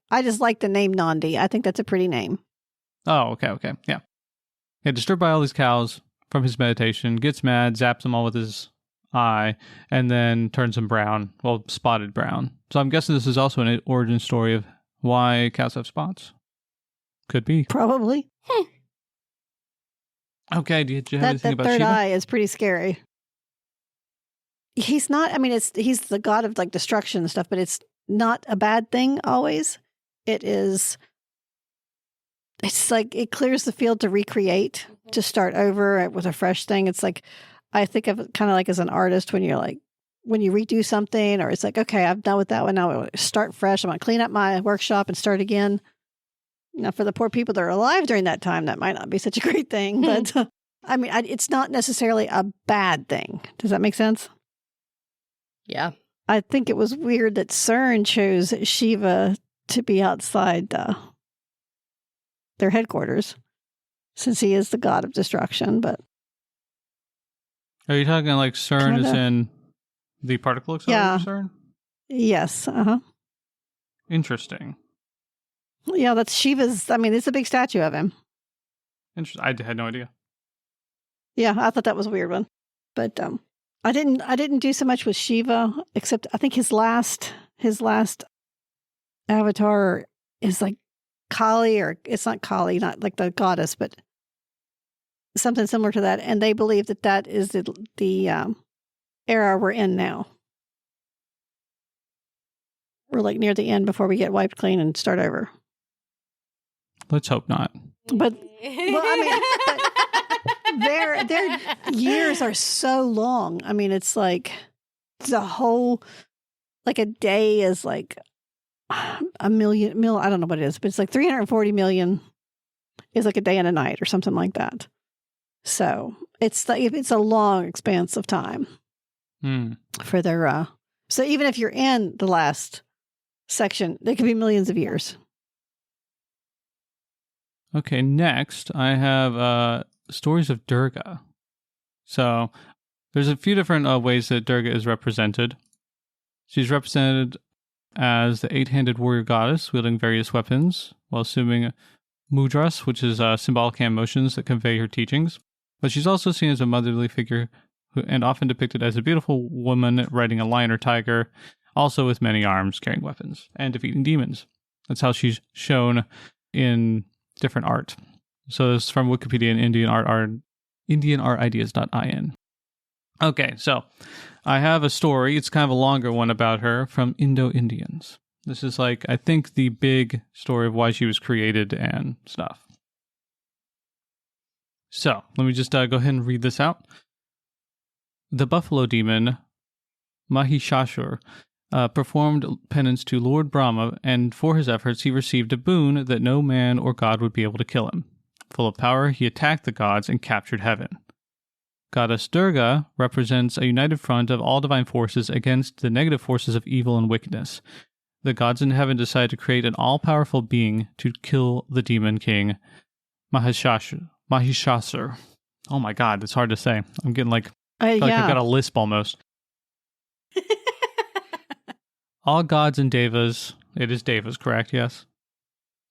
I just like the name Nandi. I think that's a pretty name. Oh, okay, yeah. Yeah, disturbed by all these cows from his meditation, gets mad, zaps them all with his eye, and then turns them brown, well, spotted brown. So I'm guessing this is also an origin story of why cows have spots. Could be. Probably. Okay, did you have anything about Shiva? That 3rd eye is pretty scary. He's not, he's the god of like destruction and stuff, but it's not a bad thing always. It's like it clears the field to recreate, to start over with a fresh thing. It's like, I think of it kind of like as an artist when you redo something, or it's like, okay, I'm done with that one. Now I start fresh. I'm going to clean up my workshop and start again. Now, for the poor people that are alive during that time, that might not be such a great thing. But it's not necessarily a bad thing. Does that make sense? Yeah. I think it was weird that CERN chose Shiva to be outside their headquarters, since he is the god of destruction. But are you talking like CERN is in the particle accelerator CERN? Yes. Interesting. Yeah, that's Shiva's. It's a big statue of him. Interesting. I had no idea. Yeah, I thought that was a weird one. But I didn't do so much with Shiva, except I think his last avatar is like Kali, or it's not Kali, not like the goddess, but something similar to that. And they believe that is the era we're in now. We're like near the end before we get wiped clean and start over. Let's hope not. But their years are so long. It's like it's a whole, like a day is like a million, I don't know what it is, but it's like 340 million is like a day and a night or something like that. So it's a long expanse of time for their. So even if you're in the last section, it could be millions of years. Okay, next I have stories of Durga. So there's a few different ways that Durga is represented. She's represented as the 8-handed warrior goddess wielding various weapons while assuming mudras, which is symbolic hand motions that convey her teachings. But she's also seen as a motherly figure and often depicted as a beautiful woman riding a lion or tiger, also with many arms, carrying weapons, and defeating demons. That's how she's shown in different art. So this is from Wikipedia and IndianArtIdeas.in. Okay, so I have a story. It's kind of a longer one about her from Indo-Indians. This is like, I think, the big story of why she was created and stuff. So let me just go ahead and read this out. The buffalo demon, Mahishasur, performed penance to Lord Brahma, and for his efforts he received a boon that no man or god would be able to kill him. Full of power, he attacked the gods and captured heaven. Goddess Durga represents a united front of all divine forces against the negative forces of evil and wickedness. The gods in heaven decided to create an all-powerful being to kill the demon king, Mahishasur. Oh my god, it's hard to say. I'm getting like I've got a lisp almost. All gods and devas, it is devas, correct? Yes?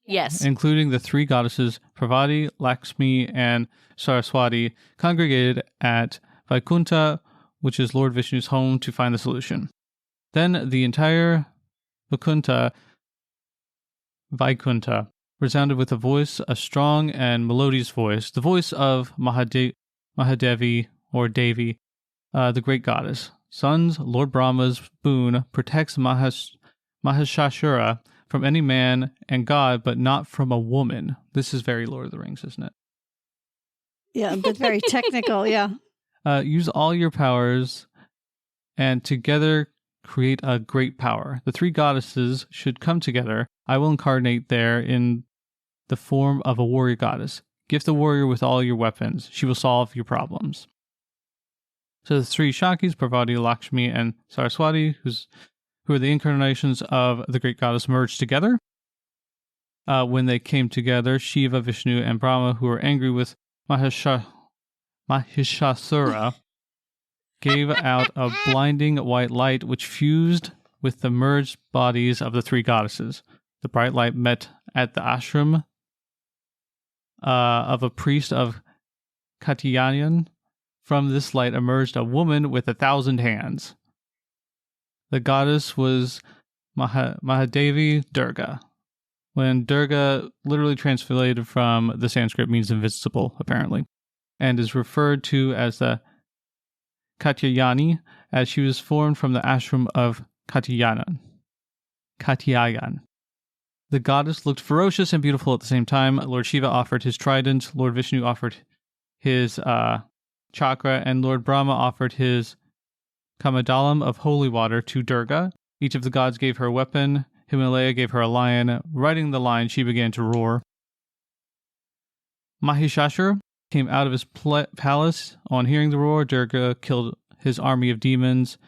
Yes. Including the 3 goddesses Parvati, Lakshmi, and Saraswati, congregated at Vaikunta, which is Lord Vishnu's home, to find the solution. Then the entire Vaikunta resounded with a strong and melodious voice, the voice of Mahadevi, or Devi, the great goddess. Sons, Lord Brahma's boon protects Mahishasura from any man and god, but not from a woman. This is very Lord of the Rings, isn't it? Yeah, but very technical, yeah. Use all your powers and together create a great power. The 3 goddesses should come together. I will incarnate there in the form of a warrior goddess. Gift the warrior with all your weapons. She will solve your problems. So the 3 Shaktis, Parvati, Lakshmi, and Saraswati, who are the incarnations of the great goddess, merged together. When they came together, Shiva, Vishnu, and Brahma, who were angry with Mahishasura, gave out a blinding white light which fused with the merged bodies of the 3 goddesses. The bright light met at the ashram of a priest of Katyayana. From this light emerged a woman with 1,000 hands. The goddess was Mahadevi Durga. When Durga, literally translated from the Sanskrit, means invincible, apparently, and is referred to as the Katyayani, as she was formed from the ashram of Katyayan. The goddess looked ferocious and beautiful at the same time. Lord Shiva offered his trident, Lord Vishnu offered his chakra, and Lord Brahma offered his Kamadalam of holy water to Durga. Each of the gods gave her a weapon. Himalaya gave her a lion. Riding the lion, she began to roar. Mahishasur came out of his palace. On hearing the roar, Durga killed his army of demons.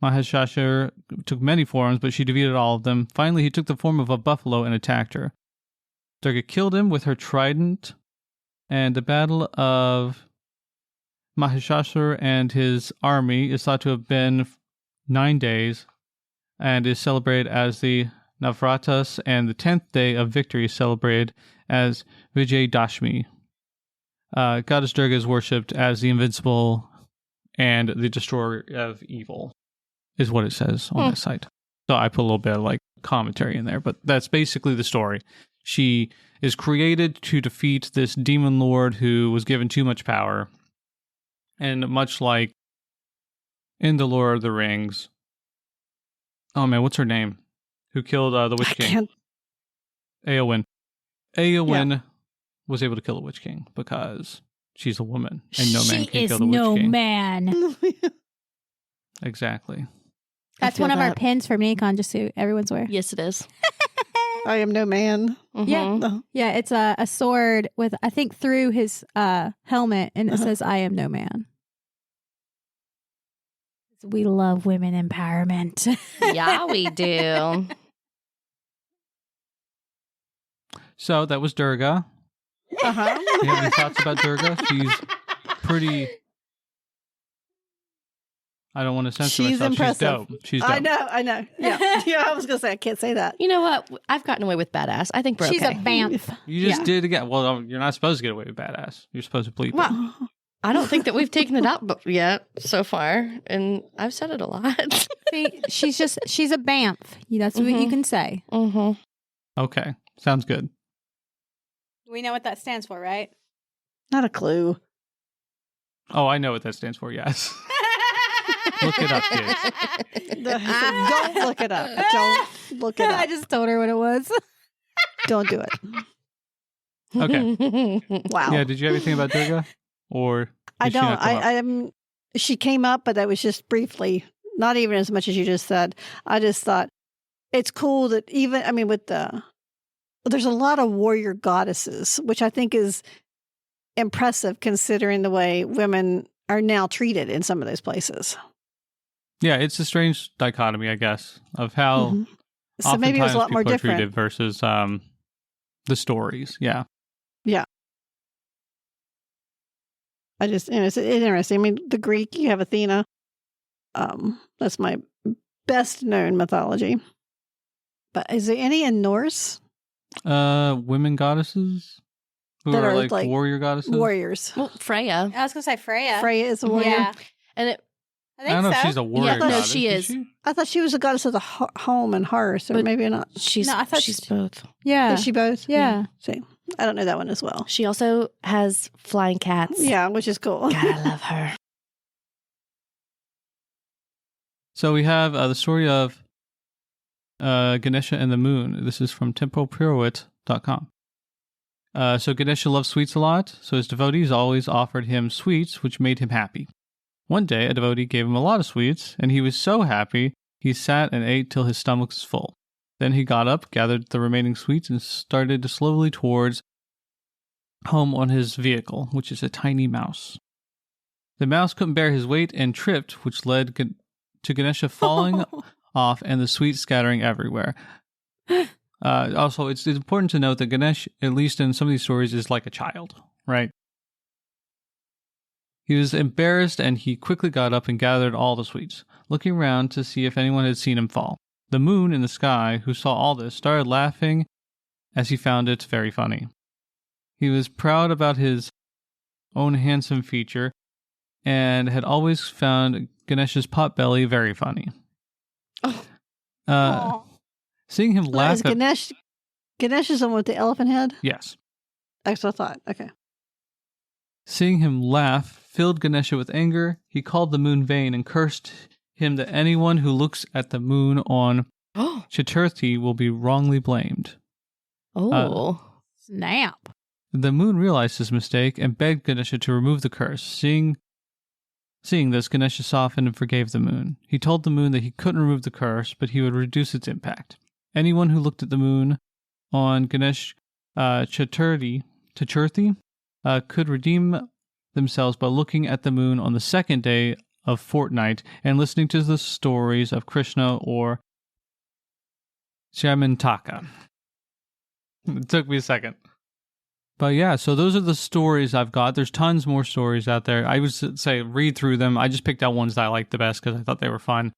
Mahishasur took many forms, but she defeated all of them. Finally, he took the form of a buffalo and attacked her. Durga killed him with her trident, and the battle of Mahishasur and his army is thought to have been 9 days and is celebrated as the Navratas, and the 10th day of victory is celebrated as Vijayadashmi. Goddess Durga is worshipped as the invincible and the destroyer of evil, is what it says on that site. So I put a little bit of like commentary in there, but that's basically the story. She is created to defeat this demon lord who was given too much power. And much like in The Lord of the Rings, oh man, what's her name? Who killed the Witch King? Eowyn. Eowyn was able to kill the Witch King because she's a woman and no man can kill the Witch King. Man. Exactly. That's feel one of our that. pins for MiniCon, just so everyone's aware. Yes, it is. I am no man. Mhm. Oh, Yeah, it's a sword with, I think, through his helmet, and it says, I am no man. We love women empowerment. Yeah, we do. So that was Durga. Uh-huh. Do you have any thoughts about Durga? She's pretty. I don't want to censor She's myself. impressive. She's dope. I know. Yeah. Yeah, I was going to say, I can't say that. You know what? I've gotten away with badass. I think we're She's okay. a bamf. You just Yeah. did again. Well, you're not supposed to get away with badass. You're supposed to bleep it. Well, I don't think that we've taken it out yet so far, and I've said it a lot. See, she's a bamf. That's what you can say. Mm-hmm. Okay, sounds good. We know what that stands for, right? Not a clue. Oh, I know what that stands for. Yes. Look it up, kids. Don't look it up. Don't look it I up. just told her what it was. Don't do it. Okay. Wow. Yeah. Did you have anything about Durga, or I did she don't. not come up? She came up, but that was just briefly. Not even as much as you just said. I just thought it's cool that there's a lot of warrior goddesses, which I think is impressive considering the way women are now treated in some of those places. Yeah, it's a strange dichotomy, I guess, of how Mhm. So maybe it was a lot more people are different. treated versus the stories. Yeah. It's interesting. I mean, the Greek, you have Athena. That's my best known mythology. But is there any in Norse? Women goddesses who That are are like like warrior goddesses. Warriors. Well, Freya. I was going to say Freya. Freya is a warrior. Yeah. And it, I I think don't know so. if she's a warrior Yeah, no, goddess. she is. I thought she was a goddess of the home and hearth, or But- maybe not. she's No, I thought she's she- both. Yeah. Is she both? Yeah. See, I don't know that one as well. She also has flying cats. Yeah, which is cool. God, I love her. So we have the story of Ganesha and the moon. This is from tempopurewit.com. So Ganesha loved sweets a lot, so his devotees always offered him sweets, which made him happy. One day, a devotee gave him a lot of sweets, and he was so happy, he sat and ate till his stomach was full. Then he got up, gathered the remaining sweets, and started slowly towards home on his vehicle, which is a tiny mouse. The mouse couldn't bear his weight and tripped, which led to Ganesha falling off and the sweets scattering everywhere. Also, it's important to note that Ganesh, at least in some of these stories, is like a child, right? He was embarrassed and he quickly got up and gathered all the sweets, looking around to see if anyone had seen him fall. The moon in the sky, who saw all this, started laughing as he found it very funny. He was proud about his own handsome feature and had always found Ganesha's pot belly very funny. Aw. Seeing him laugh Is at... Ganesh is the one with the elephant head? Yes. That's what I thought. Okay. Seeing him laugh filled Ganesha with anger. He called the moon vain and cursed him that anyone who looks at the moon on Chaturthi will be wrongly blamed. Oh. Snap. The moon realized his mistake and begged Ganesha to remove the curse. Seeing this, Ganesha softened and forgave the moon. He told the moon that he couldn't remove the curse, but he would reduce its impact. Anyone who looked at the moon on Ganesh Chaturthi could redeem themselves by looking at the moon on the second day of fortnight and listening to the stories of Krishna or Shamantaka. It took me a second. But yeah, so those are the stories I've got. There's tons more stories out there. I would say read through them. I just picked out ones that I liked the best because I thought they were fun.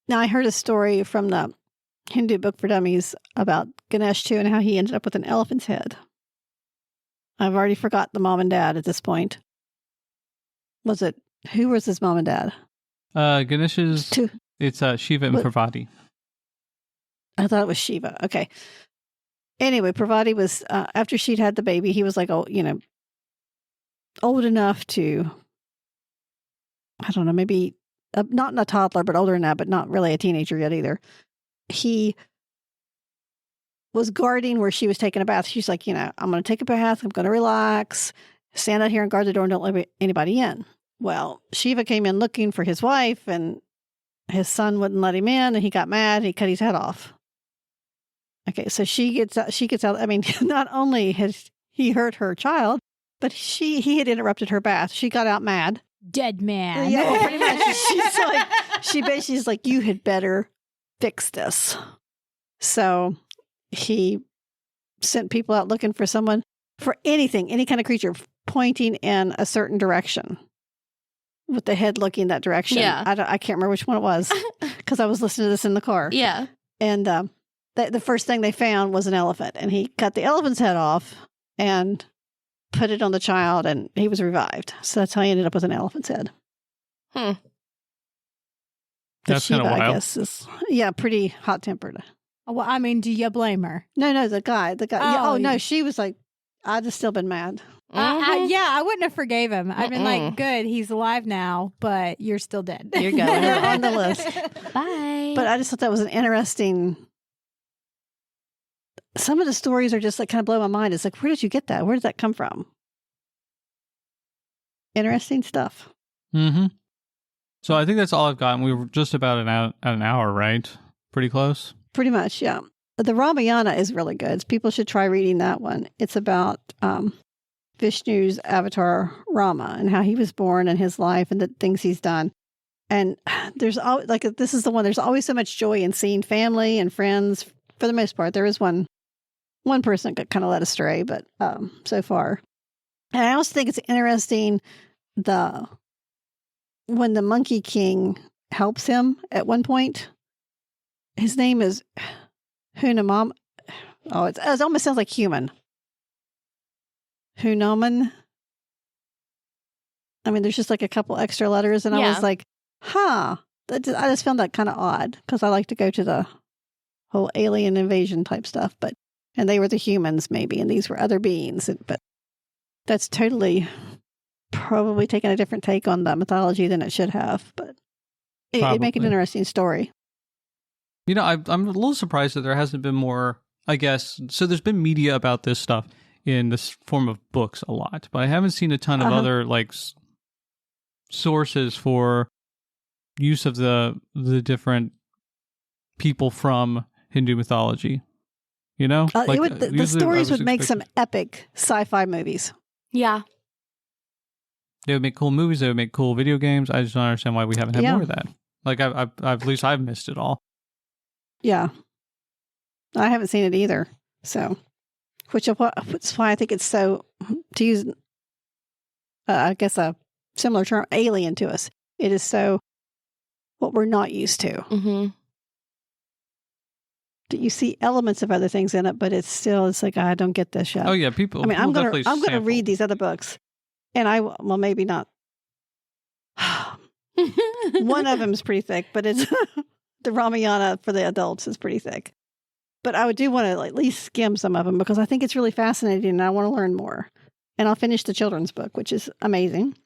Now, I heard a story from the Hindu book for dummies about Ganesh too and how he ended up with an elephant's head. I've already forgot the mom and dad at this point. Who was his mom and dad? Ganesha's, Two. it's Shiva and What? Parvati. I thought it was Shiva. Okay. Anyway, Parvati was, after she'd had the baby, he was like, old enough to, I don't know, maybe not a toddler, but older than that, but not really a teenager yet either. He was guarding where she was taking a bath. She's like, I'm going to take a bath. I'm going to relax, stand out here and guard the door and don't let anybody in. Well, Shiva came in looking for his wife and his son wouldn't let him in, and he got mad, and he cut his head off. Okay, so she gets out. I mean, not only has he hurt her child, but he had interrupted her bath. She got out mad. Dead man. Yeah, well, pretty much. She basically is like, you had better fix this. So he sent people out looking for someone, for anything, any kind of creature, pointing in a certain direction, with the head looking that direction. Yeah. I can't remember which one it was, because I was listening to this in the car. Yeah. And the first thing they found was an elephant, and he cut the elephant's head off and put it on the child, and he was revived. So that's how he ended up with an elephant's head. Hmm. That's kind of wild. I guess, is pretty hot-tempered. Well, I mean, do you blame her? No, the guy. Oh, No, she was like, I'd have still been mad. I wouldn't have forgave him. I'd been like, good, he's alive now, but you're still dead. You're going. You're on the list. Bye. But I just thought that was an interesting. Some of the stories are just like kind of blow my mind. It's like, where did you get that? Where did that come from? Interesting stuff. Mm-hmm. So I think that's all I've gotten. We were just about at an hour, right? Pretty close. Pretty much, yeah. The Ramayana is really good. People should try reading that one. It's about Vishnu's avatar Rama and how he was born and his life and the things he's done. And there's always, like, this is the one. There's always so much joy in seeing family and friends. For the most part, there is one person that got kind of led astray, but so far. And I also think it's interesting when the Monkey King helps him at one point. His name is Hunamam. Oh, it almost sounds like human. Hunaman. I mean, there's just like a couple extra letters, and I was like, I just found that kind of odd, because I like to go to the whole alien invasion type stuff, and they were the humans maybe, and these were other beings, but that's totally probably taking a different take on the mythology than it should have, but it'd make an interesting story. You know, I'm a little surprised that there hasn't been more, I guess. So there's been media about this stuff in this form of books a lot, but I haven't seen a ton of other like sources for use of the different people from Hindu mythology. You know, the stories would make some epic sci-fi movies. Yeah. They would make cool movies. They would make cool video games. I just don't understand why we haven't had more of that. Like I've at least I've missed it all. Yeah, I haven't seen it either. So, which is why I think it's so, to use, I guess a similar term, alien to us. It is so what we're not used to. Mm-hmm. You see elements of other things in it, but it's like, I don't get this yet. Oh yeah, people. I mean, people I'm gonna read these other books, and maybe not. One of them is pretty thick, but it's the Ramayana for the adults is pretty thick. But I do want to at least skim some of them, because I think it's really fascinating and I want to learn more. And I'll finish the children's book, which is amazing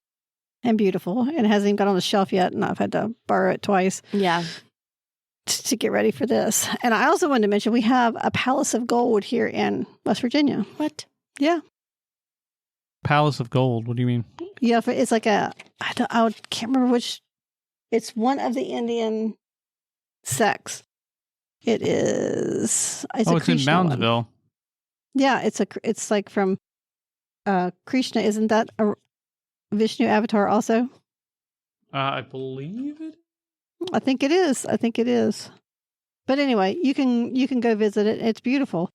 and beautiful, and hasn't even got on the shelf yet, and I've had to borrow it twice. Yeah. To get ready for this. And I also wanted to mention we have a Palace of Gold here in West Virginia. What? Yeah. Palace of Gold. What do you mean? Yeah, it's like I can't remember which. It's one of the Indian sects. It is. It's in Moundsville. Yeah, it's like from Krishna. Isn't that a Vishnu avatar also? I believe it. I think it is. But anyway, you can go visit it. It's beautiful.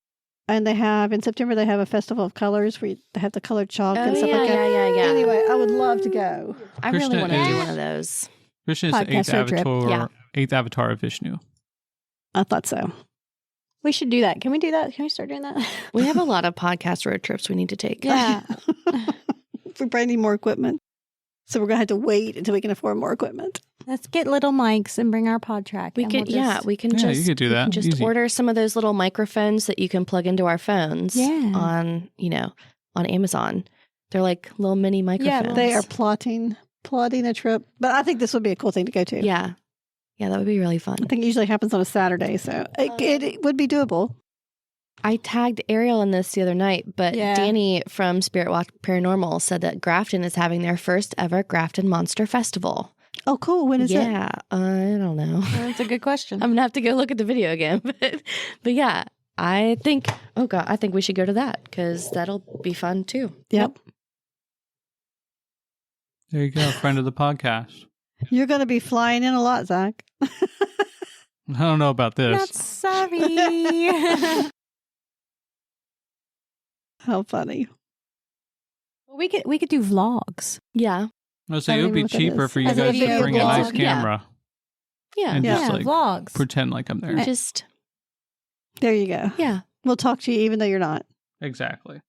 And in September, they have a festival of colors where they have the colored chalk and stuff like that. Yeah. Anyway, I would love to go. I really want to do one of those. Krishna is the eighth avatar of Vishnu. I thought so. We should do that. Can we do that? Can we start doing that? We have a lot of podcast road trips we need to take. Yeah. We probably need more equipment. So we're going to have to wait until we can afford more equipment. Let's get little mics and bring our pod track. We could, we can just, you could do that. Just Easy. order some of those little microphones that you can plug into our phones on Amazon. They're like little mini microphones. Yeah, they are plotting a trip. But I think this would be a cool thing to go to. Yeah. Yeah, that would be really fun. I think it usually happens on a Saturday, so it would be doable. I tagged Ariel in this the other night, but Danny from Spirit Walk Paranormal said that Grafton is having their first ever Grafton Monster Festival. Oh, cool. When is it? Yeah, I don't know. That's a good question. I'm gonna have to go look at the video again. But yeah, I think we should go to that because that'll be fun too. Yep. There you go, friend of the podcast. You're going to be flying in a lot, Zach. I don't know about this. Not sorry. How funny. we could do vlogs. Yeah, I was saying I it don't would be know what that cheaper is. for you As a guys to video bring a nice blog. camera yeah. and Yeah. just like vlogs. pretend like I'm there. Just There you go. yeah. We'll talk to you even though you're not. Exactly. I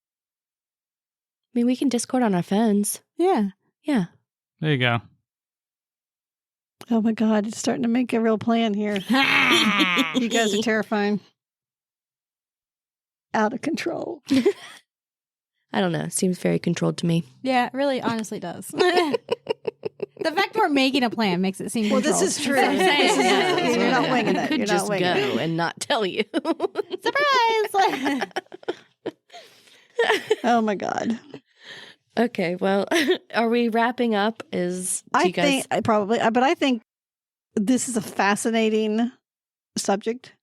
mean, we can Discord on our phones. Yeah. Yeah. There you go. Oh my God. It's starting to make a real plan here. You guys are terrifying. Out of control. I don't know. Seems very controlled to me. Yeah, it really honestly does. The fact we're making a plan makes it seem Well, this controlled. is true. That's what I'm saying. This is- you're not winging I it. could You're just not winging go it. and not tell you. Surprise! Oh my God. Okay, well, are we wrapping up? Do you guys... But I think this is a fascinating subject.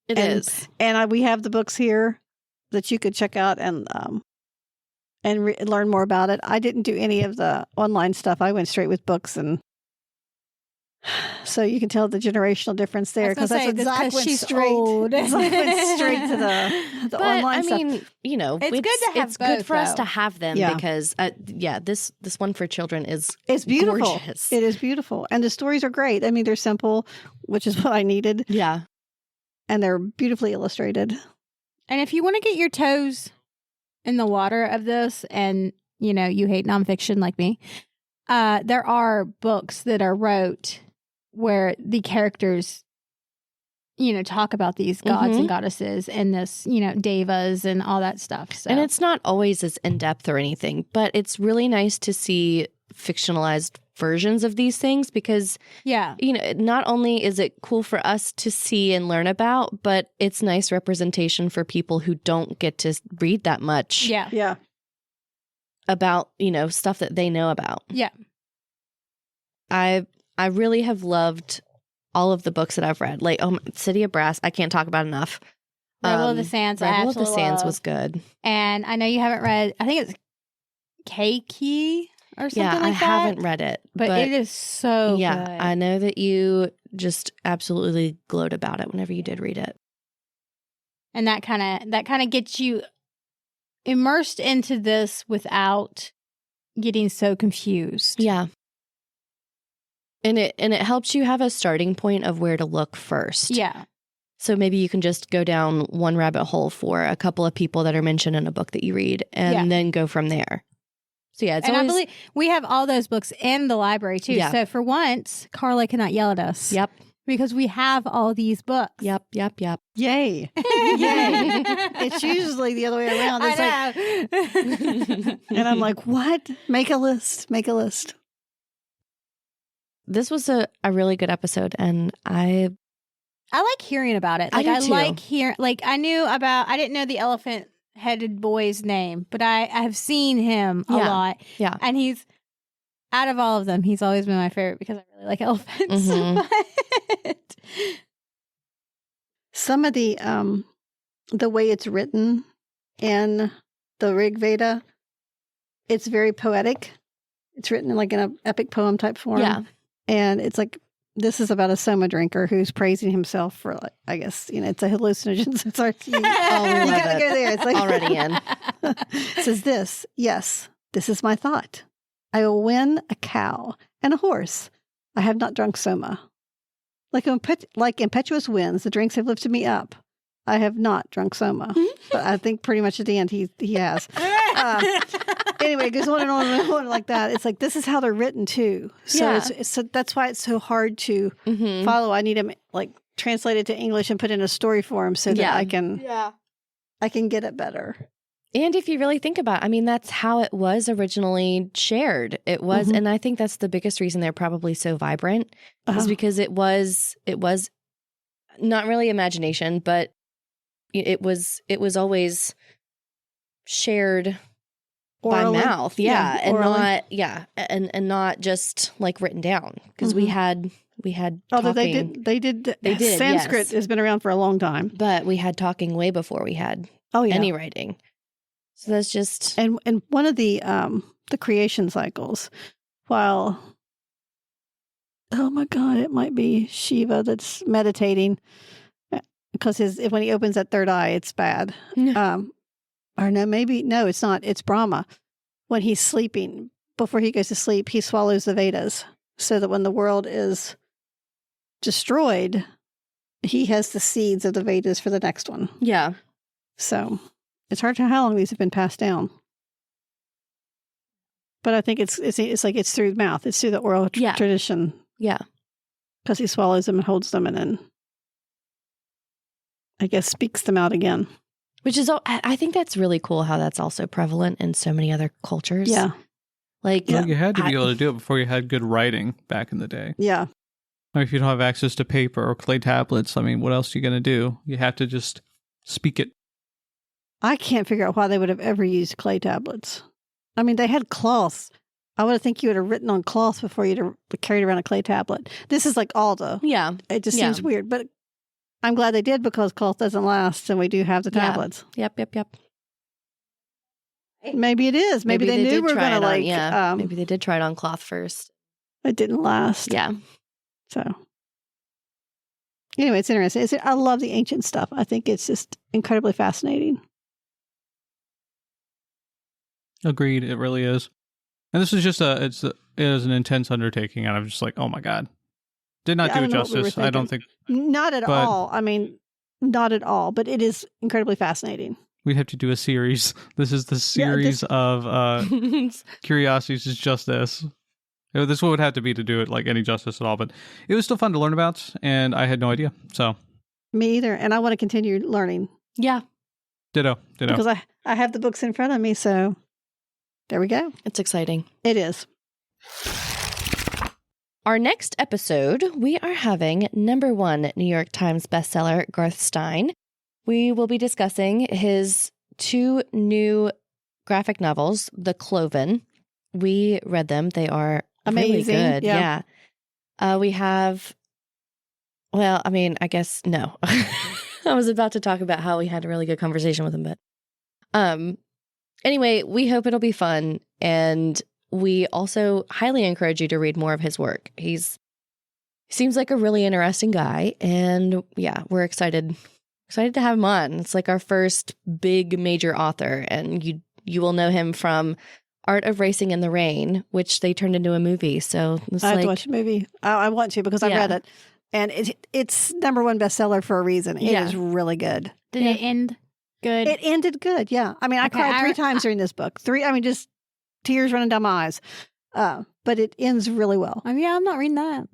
It is. And we have the books here that you could check out and learn more about it. I didn't do any of the online stuff. I went straight with books, and so you can tell the generational difference there because that's what Zach went she's straight. old. Zach went straight to the But online I stuff. mean, you know, It's good to have it's good both, for us though. to have them Yeah. because, this one for children is It's beautiful. gorgeous. It is beautiful, and the stories are great. I mean, they're simple, which is what I needed, Yeah. and they're beautifully illustrated. And if you want to get your toes in the water of this and, you know, you hate nonfiction like me, there are books that are wrote where the characters, you know, talk about these gods Mhm. and goddesses and this, you know, devas and all that stuff. So. And it's not always as in-depth or anything, but it's really nice to see fictionalized versions of these things because, yeah. you know, not only is it cool for us to see and learn about, but it's nice representation for people who don't get to read that much Yeah. Yeah, about, you know, stuff that they know about. Yeah. I really have loved all of the books that I've read. Like, City of Brass, I can't talk about enough. Rebel of the Sands. I Rebel of the absolutely Sands love. was good. And I know you haven't read, I think it's Keiki or something Yeah, like I that. haven't read it, But it is so yeah, good. I know that you just absolutely glowed about it whenever you did read it. And that kind of gets you immersed into this without getting so confused. Yeah. And it helps you have a starting point of where to look first. Yeah. So maybe you can just go down one rabbit hole for a couple of people that are mentioned in a book that you read and then go from there. So yeah, it's And always... I believe we have all those books in the library too. Yeah. So for once, Carla cannot yell at us. Yep. Because we have all these books. Yep. yay! Yay! It's usually the other way around. It's I know. and I'm like, what? Make a list. Make a list. This was a really good episode, and I like hearing about it. I Like do I too. like hearing. Like I didn't know the elephant-headed boy's name, but I have seen him a Yeah. lot. Yeah. And he's out of all of them, he's always been my favorite because I really like elephants. Mhm. But- Some of the way it's written in the Rig Veda, it's very poetic. It's written like in an epic poem type form. Yeah. And it's like, this is about a soma drinker who's praising himself for, like, I guess, you know, it's a hallucinogen. So it's already, you love gotta it. go there. It's like, Already in. It says this, yes, this is my thought. I will win a cow and a horse. I have not drunk soma. Like impetuous winds, the drinks have lifted me up. I have not drunk soma. But I think pretty much at the end he has. Anyway, it goes on and on and on like that. It's like, this is how they're written too. So Yeah. so that's why it's so hard to Mhm. follow. I need to like translate it to English and put in a story form so that Yeah. I can get it better. And if you really think about it, I mean, that's how it was originally shared. It was, Mhm. and I think that's the biggest reason they're probably so vibrant Uh-huh. is because it was not really imagination, but it was always shared Orally? by mouth. Yeah. And orally. and not just like written down. Because we had Although talking, they did Sanskrit yes. has been around for a long time. but we had talking way before we had any writing. So that's just And one of the creation cycles, while oh my God, it might be Shiva that's meditating because when he opens that third eye, it's bad. Or no, it's not. It's Brahma. When he's sleeping, before he goes to sleep, he swallows the Vedas so that when the world is destroyed, he has the seeds of the Vedas for the next one. yeah. So it's hard to tell how long these have been passed down. But I think it's like it's through mouth. It's through the oral tradition. Yeah. Because he swallows them and holds them and then, I guess, speaks them out again. Which is, I think that's really cool how that's also prevalent in so many other cultures. Yeah. Like, Well, you had to be able to do it before you had good writing back in the day. Yeah. I mean, if you don't have access to paper or clay tablets, I mean, what else are you going to do? You have to just speak it. I can't figure out why they would have ever used clay tablets. I mean, they had cloths. I would think you would have written on cloth before you'd have carried around a clay tablet. This is like Alda. yeah. It just seems weird, but I'm glad they did because cloth doesn't last and we do have the tablets. Yep. Maybe it is. Maybe they knew we were going to like... maybe they did try it on cloth first. It didn't last. Yeah. So... Anyway, it's interesting. I love the ancient stuff. I think it's just incredibly fascinating. Agreed. It really is. And this is just it is an intense undertaking. And I'm just like, oh my God. Did not do it justice. I don't think. Not at all. I mean, not at all. But it is incredibly fascinating. We'd have to do a series. This is the series of curiosities. Is just this. This is what would have to be to do it like any justice at all. But it was still fun to learn about, and I had no idea. So me either. And I want to continue learning. Yeah. Ditto. Because I have the books in front of me. So there we go. It's exciting. It is. Our next episode, we are having #1 New York Times bestseller, Garth Stein. We will be discussing his 2 new graphic novels, The Cloven. We read them. They are amazing. Really good. Yeah. We have, well, I mean, I guess, no. I was about to talk about how we had a really good conversation with him, but anyway, we hope it'll be fun. And we also highly encourage you to read more of his work. He seems like a really interesting guy. And yeah, we're excited to have him on. It's like our first big major author. And you will know him from Art of Racing in the Rain, which they turned into a movie. So I have to watch the movie. I want to because I read it. And it's #1 bestseller for a reason. It is really good. Did it end good? It ended good, yeah. I mean, I cried 3 times during this book. 3, I mean, just tears running down my eyes. But it ends really well. I mean, I'm not reading that.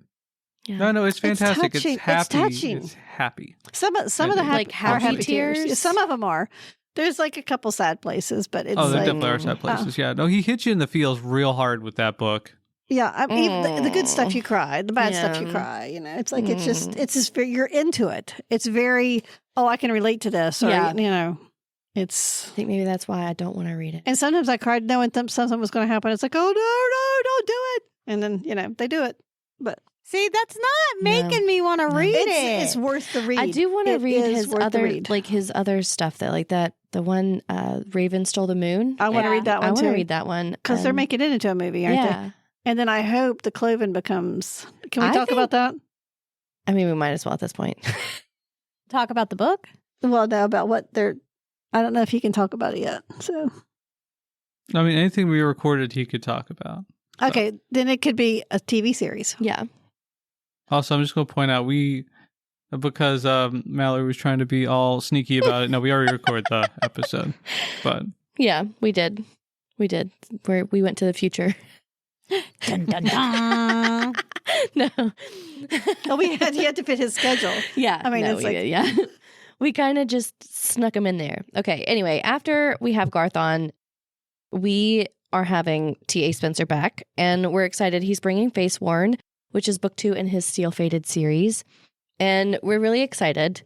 Yeah. No, it's fantastic. It's happy. It's touching. It's happy. Some of the happy tears. Some of them are. There's like a couple sad places, but it's there like, definitely are sad places. Yeah. No, he hits you in the feels real hard with that book. Yeah, I mean, the good stuff you cry, the bad stuff you cry. You know, it's like it's just you're into it. It's very I can relate to this. Or, you know, it's. I think maybe that's why I don't want to read it. And sometimes I cried knowing something was going to happen. It's like, oh no, don't do it. And then they do it. But see, that's not making me want to read it. It's worth the read. I do want to read his other stuff that like that. The one Raven Stole the Moon. I want to read that one too. I want to read that one because they're making it into a movie, aren't they? And then I hope The Cloven becomes... Can we talk about that? I mean, we might as well at this point. Talk about the book? Well, no, about what they're... I don't know if he can talk about it yet, so... I mean, anything we recorded, he could talk about. So. Okay, then it could be a TV series. Yeah. Also, I'm just going to point out, because Mallory was trying to be all sneaky about it. No, we already recorded the episode, but... Yeah, we did. We went to the future. Dun, dun, dun. No. He had to fit his schedule. Yeah. I mean, We kind of just snuck him in there. Okay. Anyway, after we have Garth on, we are having T.A. Spencer back, and we're excited. He's bringing Face Worn, which is book 2 in his Steel Fated series. And we're really excited.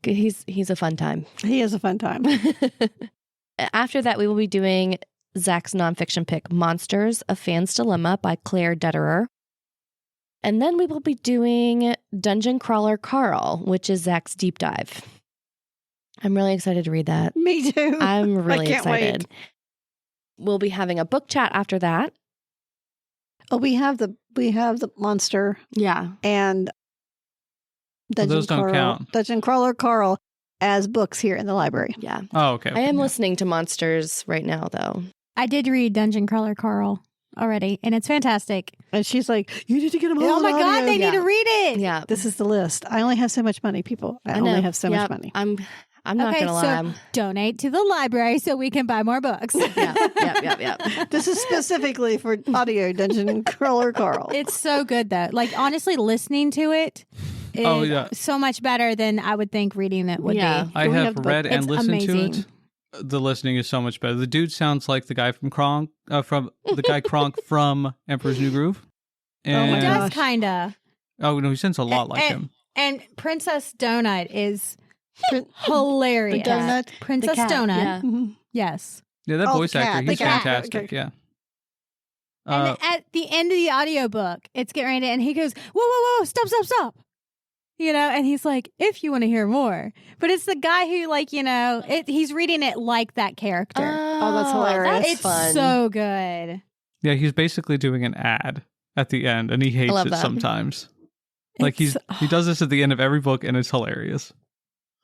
He's a fun time. He is a fun time. After that, we will be doing Zach's nonfiction pick, Monsters, A Fan's Dilemma by Claire Detterer. And then we will be doing Dungeon Crawler Carl, which is Zach's deep dive. I'm really excited to read that. Me too. I'm really can't excited. wait. We'll be having a book chat after that. Oh, we have the monster Yeah. and those don't count. Dungeon Crawler Carl as books here in the library. Yeah. Oh, okay. I am listening to Monsters right now, though. I did read Dungeon Crawler Carl already, and it's fantastic. And she's like, "You need to get them all." Oh my on God, audio." they need to read it. Yeah. This is the list. I only have so much money, people. I know. only have so Yep. much money. I'm not Okay, going to so lie. donate to the library so we can buy more books. Yep. This is specifically for audio Dungeon Crawler Carl. It's so good, though. Like, honestly, listening to it is so much better than I would think reading it would be. I We have have the read book. and It's listened amazing. to it. The listening is so much better. The dude sounds like the guy from Kronk, from Emperor's New Groove. Oh my He And, does, kind of. oh no, he sounds a lot like him. And Princess Donut is hilarious. The donut? Princess The cat, Donut. yeah. Mhm. Yes. Yeah, that Oh, voice the cat, actor, the he's cat. fantastic. Okay. Yeah. And at the end of the audiobook, it's getting ready to, and he goes, whoa, stop. You know, and he's like, if you want to hear more. But it's the guy who, like, you know, he's reading it like that character. Oh, that's hilarious. That's It's fun. so good. Yeah, he's basically doing an ad at the end, and he hates love it that. sometimes. Like It's- he does this at the end of every book, and it's hilarious.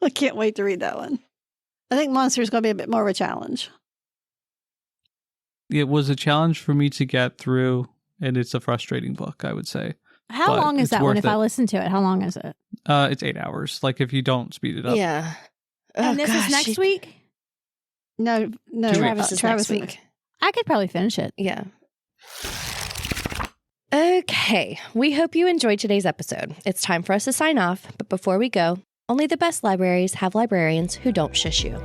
I can't wait to read that one. I think Monster is going to be a bit more of a challenge. It was a challenge for me to get through, and it's a frustrating book, I would say. How But long is it's that one worth if it. I listen to it? How long is it? It's 8 hours. Like if you don't speed it up. Yeah. And this is next week? No. 2 weeks. Travis is Travis next and- week. I could probably finish it. Yeah. Okay. We hope you enjoyed today's episode. It's time for us to sign off. But before we go, only the best libraries have librarians who don't shush you.